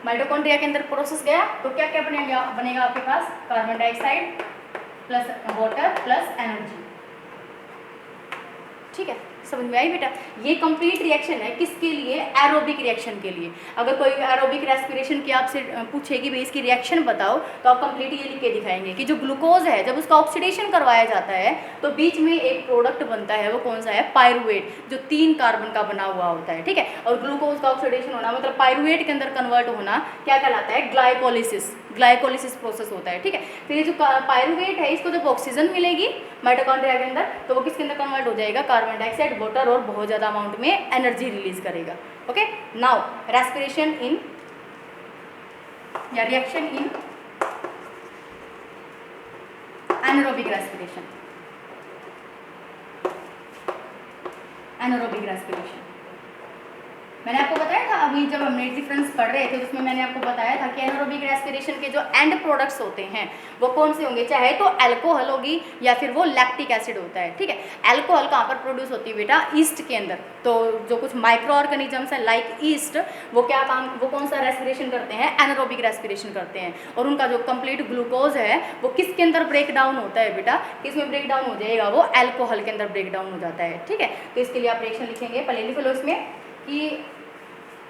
A: माइटोकॉन्ड्रिया के अंदर प्रोसेस गया तो क्या क्या बनेगा आपके पास carbon dioxide plus water plus energy, ठीक है। समझ में आई बेटा? ये कंप्लीट रिएक्शन है किसके लिए? एरोबिक रिएक्शन के लिए। अगर कोई एरोबिक रेस्पिरेशन की आपसे पूछेगी भाई इसकी रिएक्शन बताओ, तो आप कंप्लीट ये लिख के दिखाएंगे कि जो ग्लूकोज है जब उसका ऑक्सीडेशन करवाया जाता है तो बीच में एक प्रोडक्ट बनता है, वो कौन सा है? पायरुवेट, जो 3 कार्बन का बना हुआ होता है, ठीक है। और ग्लूकोज का ऑक्सीडेशन होना मतलब पायरुवेट के अंदर कन्वर्ट होना क्या कहलाता है? ग्लाइकोलिसिस, ग्लाइकोलिसिस प्रोसेस होता है, ठीक है। फिर ये जो पायरुवेट है इसको जब ऑक्सीजन मिलेगी माइटोकॉन्ड्रिया के अंदर तो वो किसके अंदर कन्वर्ट हो जाएगा? कार्बन डाइऑक्साइड, वाटर और बहुत ज़्यादा अमाउंट में एनर्जी रिलीज करेगा। ओके, नाउ रेस्पिरेशन इन या reaction in anaerobic respiration, anaerobic respiration मैंने आपको बताया था अभी जब हमने डिफरेंस पढ़ रहे थे, उसमें मैंने आपको बताया था कि एनारोबिक रेस्पिरेशन के जो एंड प्रोडक्ट्स होते हैं वो कौन से होंगे? चाहे तो अल्कोहल होगी या फिर वो लैक्टिक एसिड होता है, ठीक है। अल्कोहल कहाँ पर प्रोड्यूस होती है बेटा? ईस्ट के अंदर। तो जो कुछ माइक्रो ऑर्गेनिजम्स हैं लाइक ईस्ट, वो क्या काम, वो कौन सा रेस्पिरेशन करते हैं? एनारोबिक रेस्पिरेशन करते हैं। और उनका जो कंप्लीट ग्लूकोज है वो किसके अंदर ब्रेक डाउन होता है बेटा? किसमें ब्रेक डाउन हो जाएगा? वो अल्कोहल के अंदर ब्रेक डाउन हो जाता है, ठीक है। तो इसके लिए आप रिएक्शन लिखेंगे, पहले लिख लो इसमें कि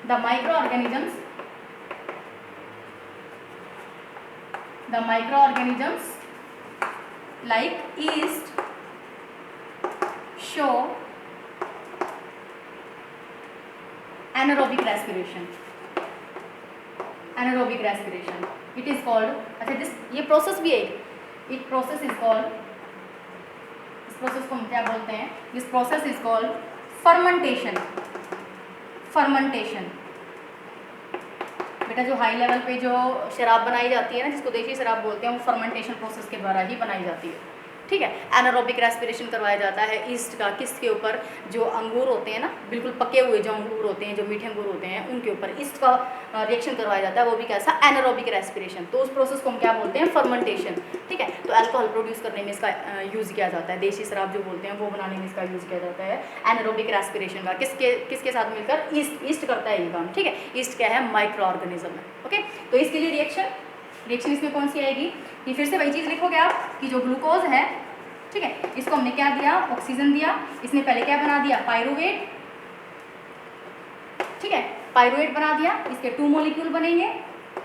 A: the microorganisms like yeast show anaerobic respiration, anaerobic respiration it is called, अच्छा दिस ये प्रोसेस भी है, एक प्रोसेस इज कॉल्ड, इस प्रोसेस को हम क्या बोलते हैं? This process is called fermentation. Fermentation बेटा जो हाई लेवल पे जो शराब बनाई जाती है ना, जिसको देशी शराब बोलते हैं, वो फर्मेंटेशन प्रोसेस के द्वारा ही बनाई जाती है, ठीक है। एनारोबिक रेस्पिरेशन करवाया जाता है ईस्ट का, किसके ऊपर? जो अंगूर होते हैं ना, बिल्कुल पके हुए जो अंगूर होते हैं, जो मीठे अंगूर होते हैं, उनके ऊपर ईस्ट का रिएक्शन करवाया जाता है, वो भी कैसा? Anaerobic respiration. तो उस प्रोसेस को हम क्या बोलते हैं? फर्मेंटेशन, ठीक है। तो अल्कोहल प्रोड्यूस करने में इसका यूज़ किया जाता है, देशी शराब जो बोलते हैं वो बनाने में इसका यूज़ किया जाता है एनारोबिक रेस्पिरेशन का। किसके साथ मिलकर? ईस्ट करता है ये काम, ठीक है। ईस्ट क्या है? माइक्रो ऑर्गेनिज्म है, ओके। तो इसके लिए रिएक्शन इसमें कौन सी आएगी? कि फिर से वही चीज़ लिखोगे आप कि जो ग्लूकोज है, ठीक है, इसको हमने क्या दिया? ऑक्सीजन दिया। इसने पहले क्या बना दिया? पायरुवेट, ठीक है, पायरुवेट बना दिया। इसके 2 मॉलिक्यूल बनेंगे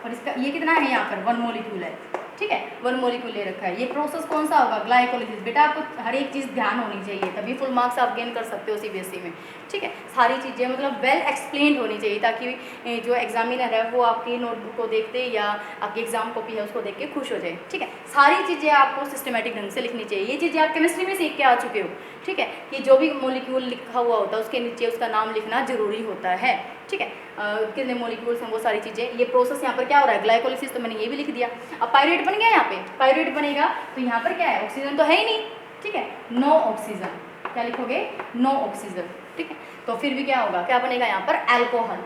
A: और इसका ये कितना है? यहाँ पर 1 मॉलिक्यूल है, ठीक है, 1 मॉलिक्यूल ले रखा है। ये प्रोसेस कौन सा होगा? ग्लाइकोलिसिस। बेटा आपको हर एक चीज़ ध्यान होनी चाहिए, तभी फुल मार्क्स आप गेन कर सकते हो सीबीएसई में, ठीक है। सारी चीज़ें मतलब वेल एक्सप्लेन्ड होनी चाहिए ताकि जो एग्जामिनर है वो आपकी नोटबुक को देखते या आपकी एग्जाम कॉपी है उसको देख के खुश हो जाए, ठीक है। सारी चीज़ें आपको सिस्टमेटिक ढंग से लिखनी चाहिए। ये चीज़ें आप केमिस्ट्री में सीख के आ चुके हो, ठीक है, कि जो भी मॉलिक्यूल लिखा हुआ होता है उसके नीचे उसका नाम लिखना जरूरी होता है, ठीक है। कितने मॉलिक्यूल्स हैं वो सारी चीज़ें। ये प्रोसेस यहाँ पर क्या हो रहा है? ग्लाइकोलिसिस, तो मैंने ये भी लिख दिया। अब पायरुवेट बन गया, यहाँ पे पायरुवेट बनेगा तो यहाँ पर क्या है? ऑक्सीजन तो है ही नहीं, ठीक है, नो ऑक्सीजन। क्या लिखोगे? नो ऑक्सीजन, ठीक है। तो फिर भी क्या होगा? क्या बनेगा यहाँ पर? अल्कोहल।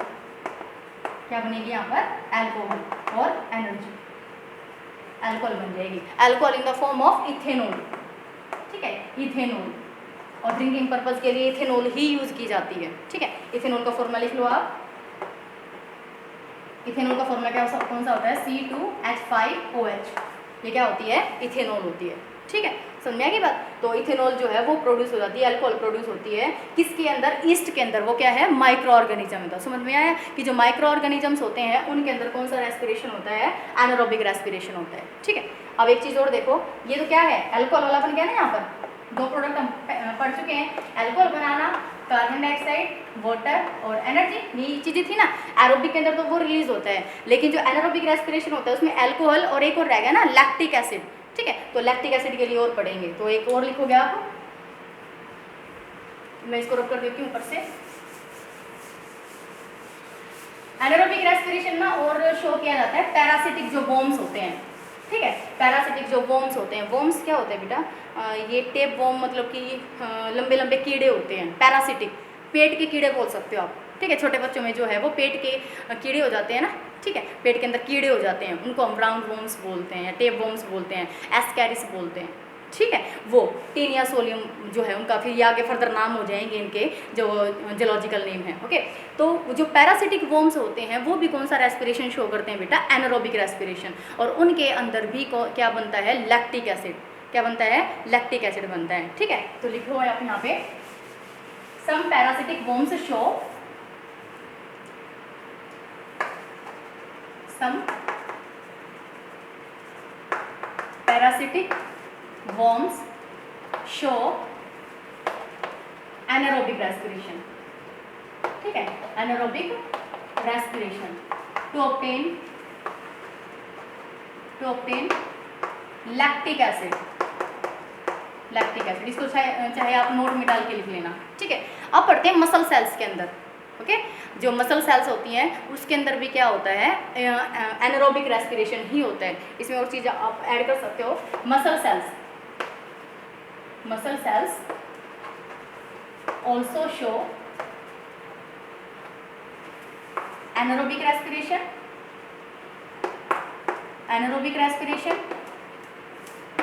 A: क्या बनेगी यहाँ पर? अल्कोहल और एनर्जी, अल्कोहल बन जाएगी। Alcohol in the form of ethanol, ठीक है, इथेनॉल। और ड्रिंकिंग पर्पज के लिए इथेनॉल ही यूज की जाती है, ठीक है। इथेनॉल का फॉर्मूला लिख लो आप। इथेनॉल का फॉर्मूला क्या कौन सा होता है? C2H5OH। ये क्या होती है? इथेनॉल होती है, ठीक है। समझ में आ गई बात? तो इथेनॉल जो है वो प्रोड्यूस हो जाती है, अल्कोहल प्रोड्यूस होती है किसके अंदर? ईस्ट के अंदर। वो क्या है? माइक्रो ऑर्गेनिज्म है। तो समझ में आया कि जो माइक्रो ऑर्गेनिजम्स होते हैं उनके अंदर कौन सा रेस्पिरेशन होता है? एनारोबिक रेस्पिरेशन होता है, ठीक है। अब एक चीज़ और देखो, ये तो क्या है? अल्कोहल वाला बन गया ना, यहाँ पर 2 प्रोडक्ट हम पढ़ चुके हैं, अल्कोहल बनाना, कार्बन डाइऑक्साइड, वाटर और एनर्जी। ये चीज़ें थी ना, एरोबिक के अंदर तो वो रिलीज होता है, लेकिन जो एनारोबिक रेस्पिरेशन होता है उसमें अल्कोहल और एक और रह गया ना, लैक्टिक एसिड, ठीक है। तो लैक्टिक एसिड के लिए और पढ़ेंगे, तो एक और लिखोगे आप। मैं इसको रब कर देती हूँ ऊपर से। एनारोबिक रेस्पिरेशन ना और शो किया जाता है पैरासिटिक जो बॉम्ब्स होते हैं, ठीक है। पैरासिटिक जो वॉर्म्स होते हैं, वॉर्म्स क्या होते हैं बेटा, ये टेप वॉर्म मतलब कि लंबे लंबे कीड़े होते हैं। पैरासिटिक पेट के कीड़े बोल सकते हो आप, ठीक है। छोटे बच्चों में जो है वो पेट के कीड़े हो जाते हैं ना, ठीक है, पेट के अंदर कीड़े हो जाते हैं, उनको हम राउंड वॉर्म्स बोलते हैं या टेप वॉर्म्स बोलते हैं, एस्कैरिस बोलते हैं, ठीक है। वो टीनिया सोलियम जो है उनका फिर ये आगे फर्दर नाम हो जाएंगे इनके जो जोलॉजिकल नेम है, ओके। तो जो पैरासिटिक वॉर्म्स होते हैं वो भी कौन सा रेस्पिरेशन शो करते हैं बेटा, एनारोबिक रेस्पिरेशन, और उनके अंदर भी क्या बनता है, लैक्टिक एसिड, क्या बनता है, लैक्टिक एसिड बनता है, ठीक है। तो लिखो आप यहाँ पे some parasitic worms show some parasitic worms show anaerobic respiration, ठीक है, anaerobic respiration to obtain lactic acid, इसको चाहे आप नोट में डाल के लिख लेना, ठीक है। अब पढ़ते हैं मसल सेल्स के अंदर, ओके। जो मसल सेल्स होती हैं उसके अंदर भी क्या होता है, एनारोबिक रेस्पिरेशन ही होता है। इसमें और चीज़ आप ऐड कर सकते हो, muscle cells also show anaerobic respiration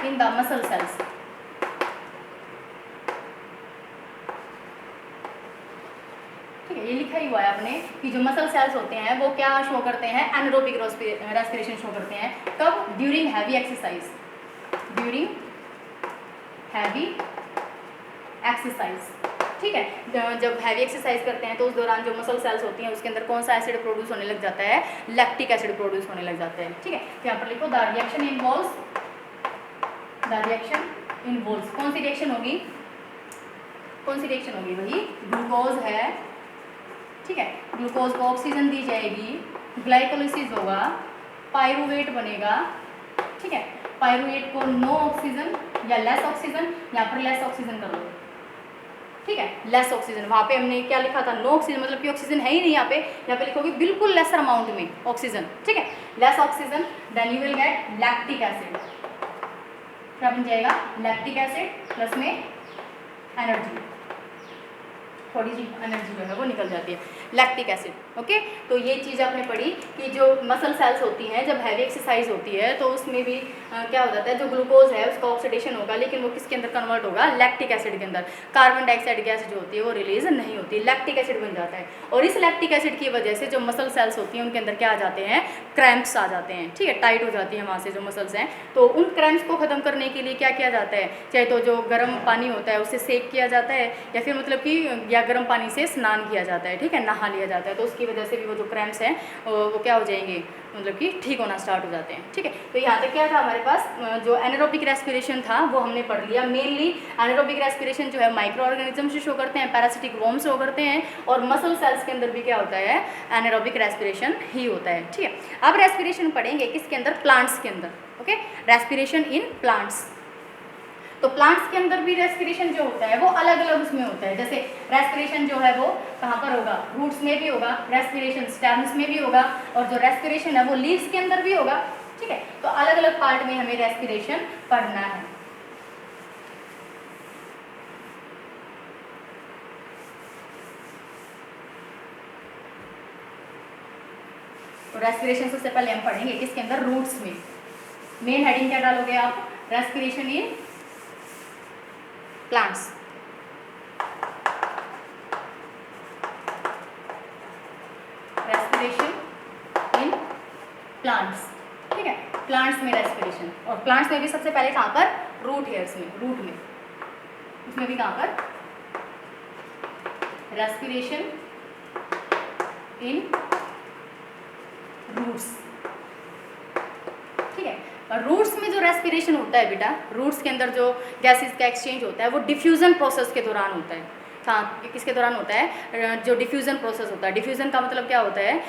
A: in the muscle cells, ठीक है। ये लिखा ही हुआ है आपने कि जो मसल सेल्स होते हैं वो क्या शो करते हैं, एनारोबिक रेस्पिरेशन शो करते हैं। कब, ड्यूरिंग हैवी एक्सरसाइज, ठीक है। जब हैवी एक्सरसाइज करते हैं तो उस दौरान जो मसल सेल्स होती हैं उसके अंदर कौन सा एसिड प्रोड्यूस होने लग जाता है, लैक्टिक एसिड प्रोड्यूस होने लग जाता है, ठीक है। तो यहाँ पर लिखो द रिएक्शन इन्वॉल्व्स, कौन सी रिएक्शन होगी, वही ग्लूकोज है, ठीक है। ग्लूकोज को ऑक्सीजन दी जाएगी, ग्लाइकोलिसिस होगा, पायरूवेट बनेगा, ठीक है। पायरूवेट को नो ऑक्सीजन या लेस ऑक्सीजन, यहाँ पर लेस ऑक्सीजन कर लो, ठीक है, लेस ऑक्सीजन। वहाँ पे हमने क्या लिखा था, नो ऑक्सीजन, मतलब कि ऑक्सीजन है ही नहीं। यहाँ पे लिखोगे बिल्कुल लेसर अमाउंट में ऑक्सीजन, ठीक है, less oxygen, then you will get lactic acid, क्या बन जाएगा, लैक्टिक एसिड प्लस में एनर्जी, थोड़ी सी एनर्जी जो है वो निकल जाती है, लैक्टिक एसिड, ओके। तो ये चीज़ आपने पढ़ी कि जो मसल सेल्स होती हैं जब हैवी एक्सरसाइज होती है तो उसमें भी क्या हो जाता है, जो ग्लूकोज है उसका ऑक्सीडेशन होगा, लेकिन वो किसके अंदर कन्वर्ट होगा, लैक्टिक एसिड के अंदर। कार्बन डाइऑक्साइड गैस जो होती है वो रिलीज नहीं होती, लैक्टिक एसिड बन जाता है। और इस लैक्टिक एसिड की वजह से जो मसल सेल्स होती हैं उनके अंदर क्या आ जाते हैं, क्रैम्प्स आ जाते हैं, ठीक है, टाइट हो जाती है वहाँ से जो मसल्स हैं। तो उन क्रैम्प्स को ख़त्म करने के लिए क्या किया जाता है, चाहे तो जो गर्म पानी होता है उससे सेक किया जाता है, या फिर मतलब कि या गर्म पानी से स्नान किया जाता है, ठीक है, नहा लिया जाता है। तो उसकी वजह से भी वो जो क्रैम्प्स हैं वो क्या हो जाएंगे, मतलब कि ठीक होना स्टार्ट हो जाते हैं, ठीक है। तो यहाँ तक क्या था हमारे पास, जो एनारोबिक रेस्पिरेशन था वो हमने पढ़ लिया। मेनली एनारोबिक रेस्पिरेशन जो है माइक्रो ऑर्गेनिज्म से शो करते हैं, पैरासिटिक वॉर्म शो करते हैं, और मसल सेल्स के अंदर भी क्या होता है, एनारोबिक रेस्पिरेशन ही होता है, ठीक है। अब रेस्पिरेशन पढ़ेंगे किसके अंदर, प्लांट्स के अंदर, ओके, रेस्पिरेशन इन प्लांट्स। तो प्लांट्स के अंदर भी रेस्पिरेशन जो होता है वो अलग अलग उसमें होता है। जैसे रेस्पिरेशन जो है वो कहाँ पर होगा, रूट्स में भी होगा, रेस्पिरेशन स्टेम्स में भी होगा, और जो रेस्पिरेशन है वो लीव्स के अंदर भी होगा, ठीक है। तो अलग अलग पार्ट में हमें रेस्पिरेशन पढ़ना है। तो रेस्पिरेशन सबसे पहले हम पढ़ेंगे किसके अंदर, रूट्स में। मेन हेडिंग क्या डालोगे आप, respiration in plants. Respiration in plants, ठीक है, प्लांट्स में रेस्पिरेशन। और प्लांट्स में भी सबसे पहले कहाँ पर, रूट हेयर्स में, रूट में, उसमें भी कहाँ पर, रेस्पिरेशन इन रूट्स, ठीक है। रूट्स में जो रेस्पिरेशन होता है बेटा, रूट्स के अंदर जो गैसेस का एक्सचेंज होता है वो डिफ्यूज़न प्रोसेस के दौरान होता है। हाँ, किसके दौरान होता है, जो डिफ्यूज़न प्रोसेस होता है। डिफ्यूज़न का मतलब क्या होता है,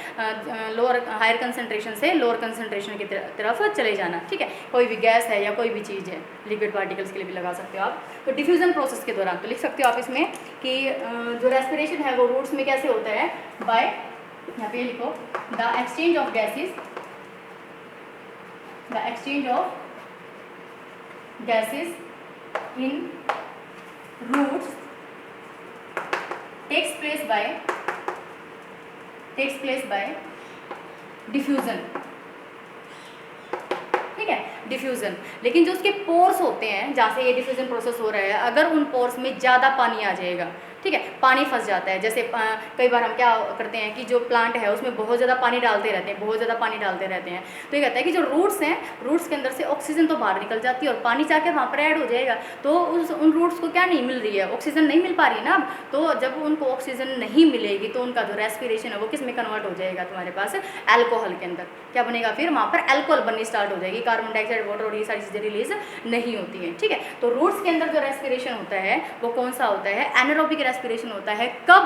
A: लोअर हायर कंसंट्रेशन से लोअर कंसंट्रेशन की तरफ चले जाना, ठीक है। कोई भी गैस है या कोई भी चीज़ है, लिक्विड पार्टिकल्स के लिए भी लगा सकते हो आप। तो डिफ्यूज़न प्रोसेस के दौरान तो लिख सकते हो आप इसमें कि जो रेस्पिरेशन है वो रूट्स में कैसे होता है, बाय, यहाँ पे लिखो, the exchange of gases the exchange of gases in roots takes place by diffusion, ठीक है, डिफ्यूज़न। लेकिन जो उसके पोर्स होते हैं जहाँ से ये डिफ्यूज़न प्रोसेस हो रहा है, अगर उन पोर्स में ज़्यादा पानी आ जाएगा, ठीक है, पानी फंस जाता है। जैसे कई बार हम क्या करते हैं कि जो प्लांट है उसमें बहुत ज़्यादा पानी डालते रहते हैं, तो ये कहता है कि जो रूट्स हैं, रूट्स के अंदर से ऑक्सीजन तो बाहर निकल जाती है और पानी जाकर वहाँ पर ऐड हो जाएगा, तो उन रूट्स को क्या नहीं मिल रही है, ऑक्सीजन नहीं मिल पा रही है ना। अब तो जब उनको ऑक्सीजन नहीं मिलेगी तो उनका जो रेस्पिरेशन है वो किस में कन्वर्ट हो जाएगा, तुम्हारे पास एल्कोहल के अंदर। क्या बनेगा फिर वहाँ पर एल्कोहल बननी स्टार्ट हो जाएगी, कार्बन डाइऑक्साइड, वाटर और ये सारी चीज़ें रिलीज नहीं होती हैं, ठीक है। तो रूट्स के अंदर जो रेस्पिरेशन होता है वो कौन सा होता है, एनारोबिक रेस्पिरेशन होता है। कब,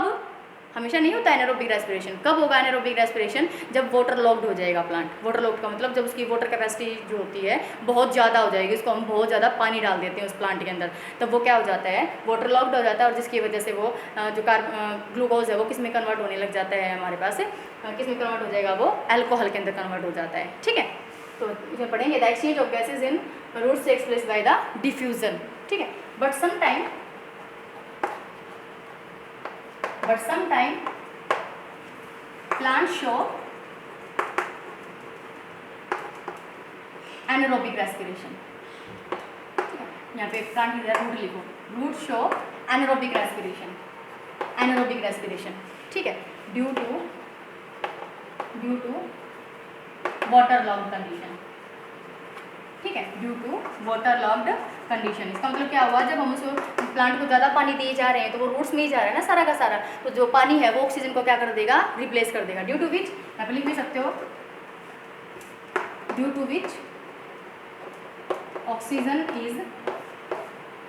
A: हमेशा नहीं होता एनारोबिक रेस्पिरेशन। कब होगा एनारोबिक रेस्पिरेशन, जब वाटर लॉक्ड हो जाएगा प्लांट। वाटर लॉक्ड का मतलब जब उसकी वाटर कैपेसिटी जो होती है बहुत ज़्यादा हो जाएगी, उसको हम बहुत ज़्यादा पानी डाल देते हैं उस प्लांट के अंदर, तब वो क्या हो जाता है, वाटर लॉक्ड हो जाता है, और जिसकी वजह से वो जो ग्लूकोज है वो किस में कन्वर्ट होने लग जाता है, हमारे पास किस में कन्वर्ट हो जाएगा, वो एल्कोहल के अंदर कन्वर्ट हो जाता है, ठीक है। तो इसमें पढ़ेंगे the exchange of gases in roots takes place by the diffusion, ठीक है। But sometime plants show anaerobic respiration, ठीक है। यहाँ पे प्लांट की रूट लिखो, रूट शो anaerobic respiration, ठीक है, due to water logged condition, ठीक है, due to water logged condition. इसका मतलब क्या हुआ, जब हम उस प्लांट को ज़्यादा पानी दिए जा रहे हैं तो वो रूट्स में ही जा रहा है ना सारा का सारा, तो जो पानी है वो ऑक्सीजन को क्या कर देगा, रिप्लेस कर देगा। ड्यू टू विच, यहाँ पे लिख भी सकते हो, due to which oxygen is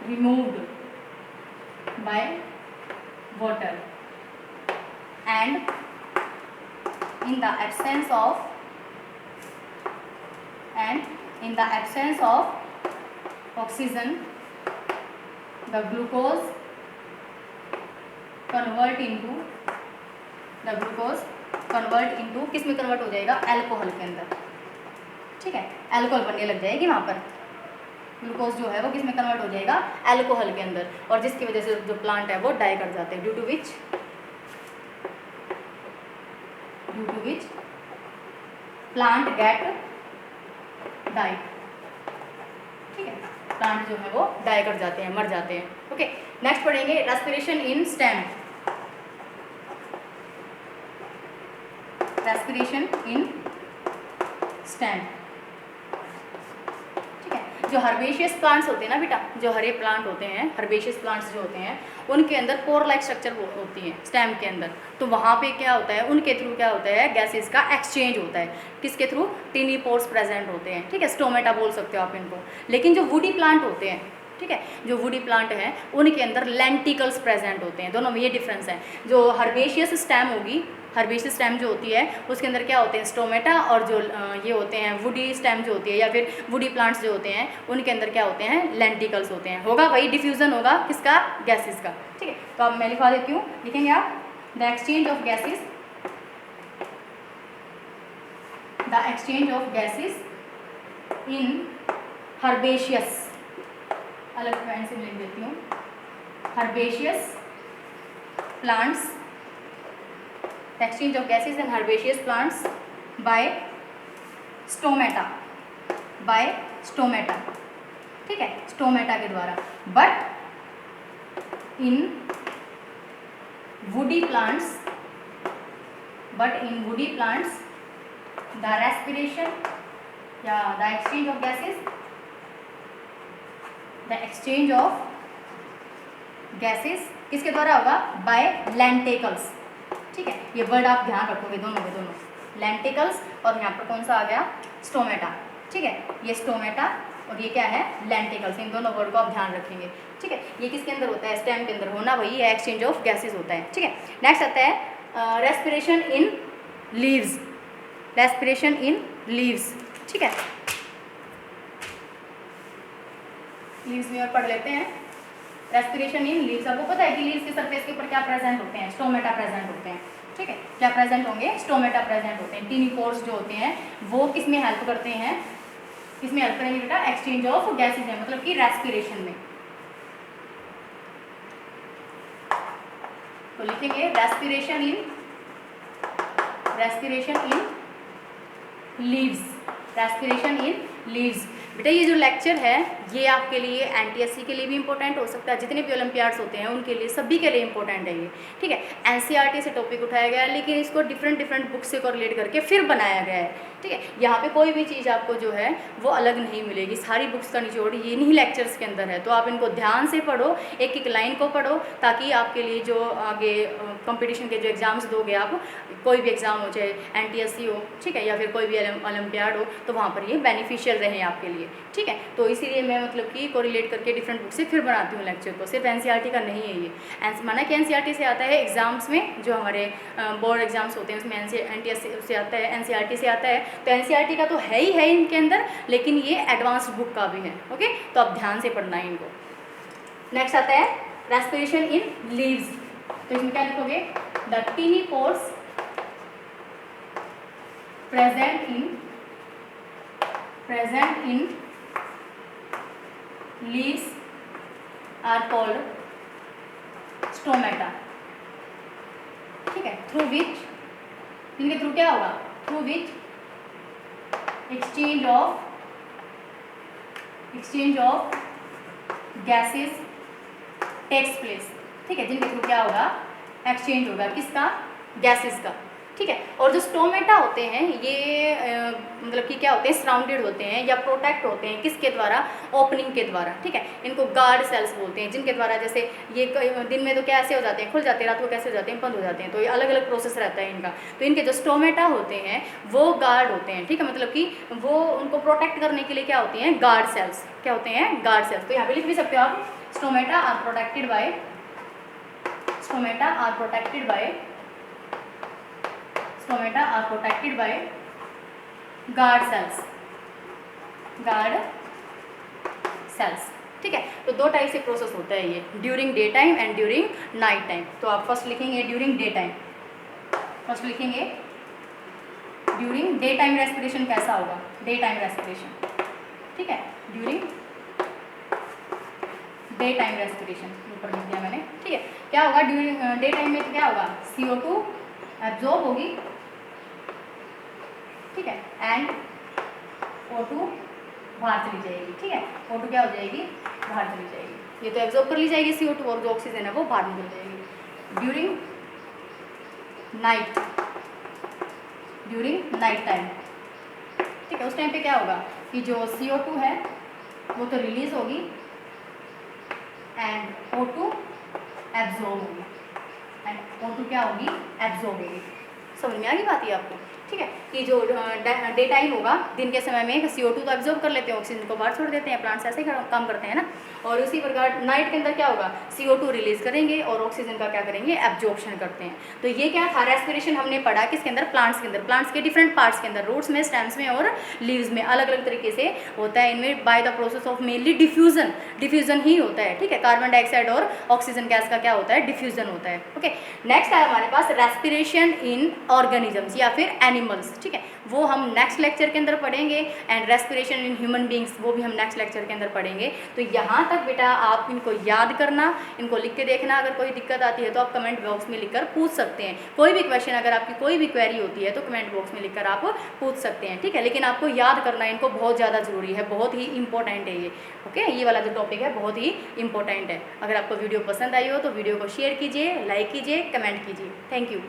A: removed by water and in the absence of oxygen the glucose convert into किस में कन्वर्ट हो जाएगा, अल्कोहल के अंदर, ठीक है, अल्कोहल बनने लग जाएगी वहाँ पर। ग्लूकोज जो है वो किस में कन्वर्ट हो जाएगा, अल्कोहल के अंदर, और जिसकी वजह से जो प्लांट है वो डाई कर जाते हैं, due to which plant get die, ठीक है, प्लांट जो है वो डाई कर जाते हैं, मर जाते हैं, ओके। नेक्स्ट पढ़ेंगे रेस्पिरेशन इन स्टेम, ठीक है। जो हर्बेशियस प्लांट्स होते हैं ना बेटा, जो हरे प्लांट होते हैं, हर्बेशियस प्लांट्स जो होते हैं, उनके अंदर पोर लाइक स्ट्रक्चर होती है स्टेम के अंदर, तो वहाँ पे क्या होता है, उनके थ्रू क्या होता है, गैसेस का एक्सचेंज होता है। किसके थ्रू, टिनी पोर्स प्रेजेंट होते हैं, ठीक है, स्टोमेटा बोल सकते हो आप इनको। लेकिन जो वुडी प्लांट होते हैं, ठीक है, जो वुडी प्लांट हैं उनके अंदर लेंटिकल्स प्रेजेंट होते हैं। दोनों में ये डिफरेंस है। जो हर्बेशियस स्टेम होगी, हर्बेशियस स्टेम जो होती है उसके अंदर क्या होते हैं, स्टोमेटा, और जो ये होते हैं वुडी स्टेम जो होती है या फिर वुडी प्लांट्स जो होते हैं उनके अंदर क्या होते हैं, लेंटिकल्स होते हैं। होगा वही डिफ्यूजन होगा किसका, गैसेस का, ठीक है। तो अब मैं लिखवा देती हूँ, लिखेंगे आप, the exchange of gases in herbaceous, अलग पेन से लिख देती हूँ, herbaceous plants, exchange of gases in herbaceous plants by stomata, ठीक है, स्टोमेटा के द्वारा। But in woody plants the respiration या द एक्सचेंज ऑफ गैसेस किसके द्वारा होगा, बाय लेंटिकल्स, ठीक है। ये वर्ड आप ध्यान रखोगे दोनों में, लेंटिकल्स, और यहाँ पर कौन सा आ गया, स्टोमेटा, ठीक है। ये स्टोमेटा और ये क्या है, लेंटिकल्स, इन दोनों वर्ड को आप ध्यान रखेंगे, ठीक है। ये किसके अंदर होता है, स्टेम के अंदर होना वही है, एक्सचेंज ऑफ गैसेस होता है, ठीक है। नेक्स्ट आता है रेस्पिरेशन इन लीव्स, ठीक है। लीव्स में और पढ़ लेते हैं, रेस्पिरेशन इन लीव्स। आपको पता है कि लीव्स के सरफेस के ऊपर क्या प्रेजेंट होते हैं, स्टोमेटा प्रेजेंट होते हैं, ठीक है। क्या प्रेजेंट होंगे, स्टोमेटा प्रेजेंट होते हैं। टिनी पोर्स जो होते हैं वो किस में हेल्प करते हैं, किसमें हेल्प करेंगे बेटा? एक्सचेंज ऑफ गैसेज है, मतलब कि रेस्पिरेशन में। तो लिखेंगे respiration in leaves, respiration in leaves. बेटा ये जो लेक्चर है ये आपके लिए एनटीएससी के लिए भी इंपॉर्टेंट हो सकता है, जितने भी ओलंपियाड्स होते हैं उनके लिए, सभी के लिए इंपॉर्टेंट है ये, ठीक है। एनसीईआरटी से टॉपिक उठाया गया है, लेकिन इसको डिफरेंट बुक से कोरिलेट करके फिर बनाया गया है, ठीक है। यहाँ पे कोई भी चीज़ आपको जो है वो अलग नहीं मिलेगी, सारी बुक्स का निचोड़ ये नहीं लेक्चर्स के अंदर है। तो आप इनको ध्यान से पढ़ो, एक एक लाइन को पढ़ो, ताकि आपके लिए जो आगे कंपटीशन के जो एग्ज़ाम्स दोगे आप, कोई भी एग्ज़ाम हो, चाहे एनटीएससी हो, ठीक है, या फिर कोई भी ओलंपियाड हो, तो वहाँ पर ये बेनिफिशियल रहे आपके लिए, ठीक है। तो इसीलिए मैं मतलब कि कोरिलेट करके डिफरेंट बुक से फिर बनाती हूँ लेक्चर को, सिर्फ एनसीईआरटी का नहीं है ये। माना कि एनसीईआरटी से आता है एग्जाम्स में, जो हमारे बोर्ड एग्जाम्स होते हैं उसमें एनटीएससी से आता है, एनसीईआरटी से आता है, तो एनसीईआरटी का तो है ही है इनके अंदर, लेकिन ये एडवांस्ड बुक का भी है, ओके। तो आप ध्यान से पढ़ना है इनको। नेक्स्ट आता है रेस्पिरेशन इन लीव्स। तो इसमें क्या लिखोगे? The tiny pores present in leaves are called stomata, ठीक है। थ्रू विच, इनके थ्रू क्या होगा? Through which exchange of gases takes place, ठीक है। जिनके थ्रू क्या होगा? एक्सचेंज होगा, किसका? गैसेस का, ठीक है। और जो स्टोमेटा होते हैं ये मतलब कि क्या होते हैं? सराउंडेड होते हैं या प्रोटेक्ट होते हैं, किसके द्वारा? ओपनिंग के द्वारा, ठीक है। इनको गार्ड सेल्स बोलते हैं, जिनके द्वारा, जैसे ये दिन में तो कैसे हो जाते हैं? खुल जाते हैं, रात को कैसे हो जाते हैं? बंद हो जाते हैं। तो ये अलग अलग प्रोसेस रहता है इनका। तो इनके जो स्टोमेटा होते हैं वो गार्ड होते हैं, ठीक है। मतलब कि वो उनको प्रोटेक्ट करने के लिए क्या होती हैं? Guard cells. क्या होते हैं? Guard cells. तो यहाँ पे लिख भी सकते हो आप, stomata are protected by guard cells, ठीक है। तो दो टाइप से प्रोसेस होता है ये, during day time and during night time. तो आप फर्स्ट लिखेंगे during day time, during day time respiration कैसा होगा? डे टाइम रेस्पिरेशन, ठीक है। ड्यूरिंग डे टाइम रेस्पिरेशन ऊपर लिख दिया मैंने, ठीक है। क्या होगा ड्यूरिंग डे टाइम में? क्या होगा? CO2 एब्जॉर्ब होगी, ठीक है, एंड O2 बाहर चली जाएगी, ठीक है। O2 क्या हो जाएगी? बाहर चली जाएगी। ये तो एब्जॉर्ब कर ली जाएगी CO2, और जो ऑक्सीजन है वो बाहर निकल जाएगी। ड्यूरिंग नाइट टाइम, ठीक है। उस टाइम पे क्या होगा कि जो CO2 है वो तो रिलीज होगी एंड O2 एब्जॉर्ब होगी, एंड O2 क्या होगी? एब्जॉर्ब होगी। समझ में आ गई बात ये आपको, ठीक है। कि जो डे टाइम होगा, दिन के समय में CO2 तो एब्जॉर्ब कर लेते हैं, ऑक्सीजन को बाहर छोड़ देते हैं, प्लांट्स ऐसे ही काम करते हैं ना। और उसी प्रकार नाइट के अंदर क्या होगा? CO2 रिलीज करेंगे और ऑक्सीजन का क्या करेंगे? एब्जॉर्प्शन करते हैं। तो ये क्या था? रेस्पिरेशन हमने पढ़ा किसके अंदर? प्लांट्स के अंदर, प्लांट्स के डिफरेंट पार्ट्स के अंदर, रूट्स में, स्टेम्स में और लीव्स में, अलग अलग तरीके से होता है इनमें, by the process of mainly diffusion ही होता है, ठीक है। कार्बन डाइऑक्साइड और ऑक्सीजन गैस का क्या होता है? डिफ्यूजन होता है, ओके। नेक्स्ट है हमारे पास रेस्पिरेशन इन ऑर्गेनिजम्स या फिर एनिमल्स, ठीक है। वो हम नेक्स्ट लेक्चर के अंदर पढ़ेंगे, and respiration in human beings वो भी हम नेक्स्ट लेक्चर के अंदर पढ़ेंगे। तो यहाँ तक बेटा आप इनको याद करना, इनको लिख के देखना। अगर कोई दिक्कत आती है तो आप कमेंट बॉक्स में लिखकर पूछ सकते हैं। कोई भी क्वेश्चन, अगर आपकी कोई भी क्वेरी होती है तो कमेंट बॉक्स में लिखकर आप पूछ सकते हैं, ठीक है। लेकिन आपको याद करना इनको बहुत ज़्यादा ज़रूरी है, बहुत ही इंपॉर्टेंट है ये, ओके। ये वाला जो टॉपिक है बहुत ही इंपॉर्टेंट है। अगर आपको वीडियो पसंद आई हो तो वीडियो को शेयर कीजिए, लाइक कीजिए, कमेंट कीजिए। Thank you.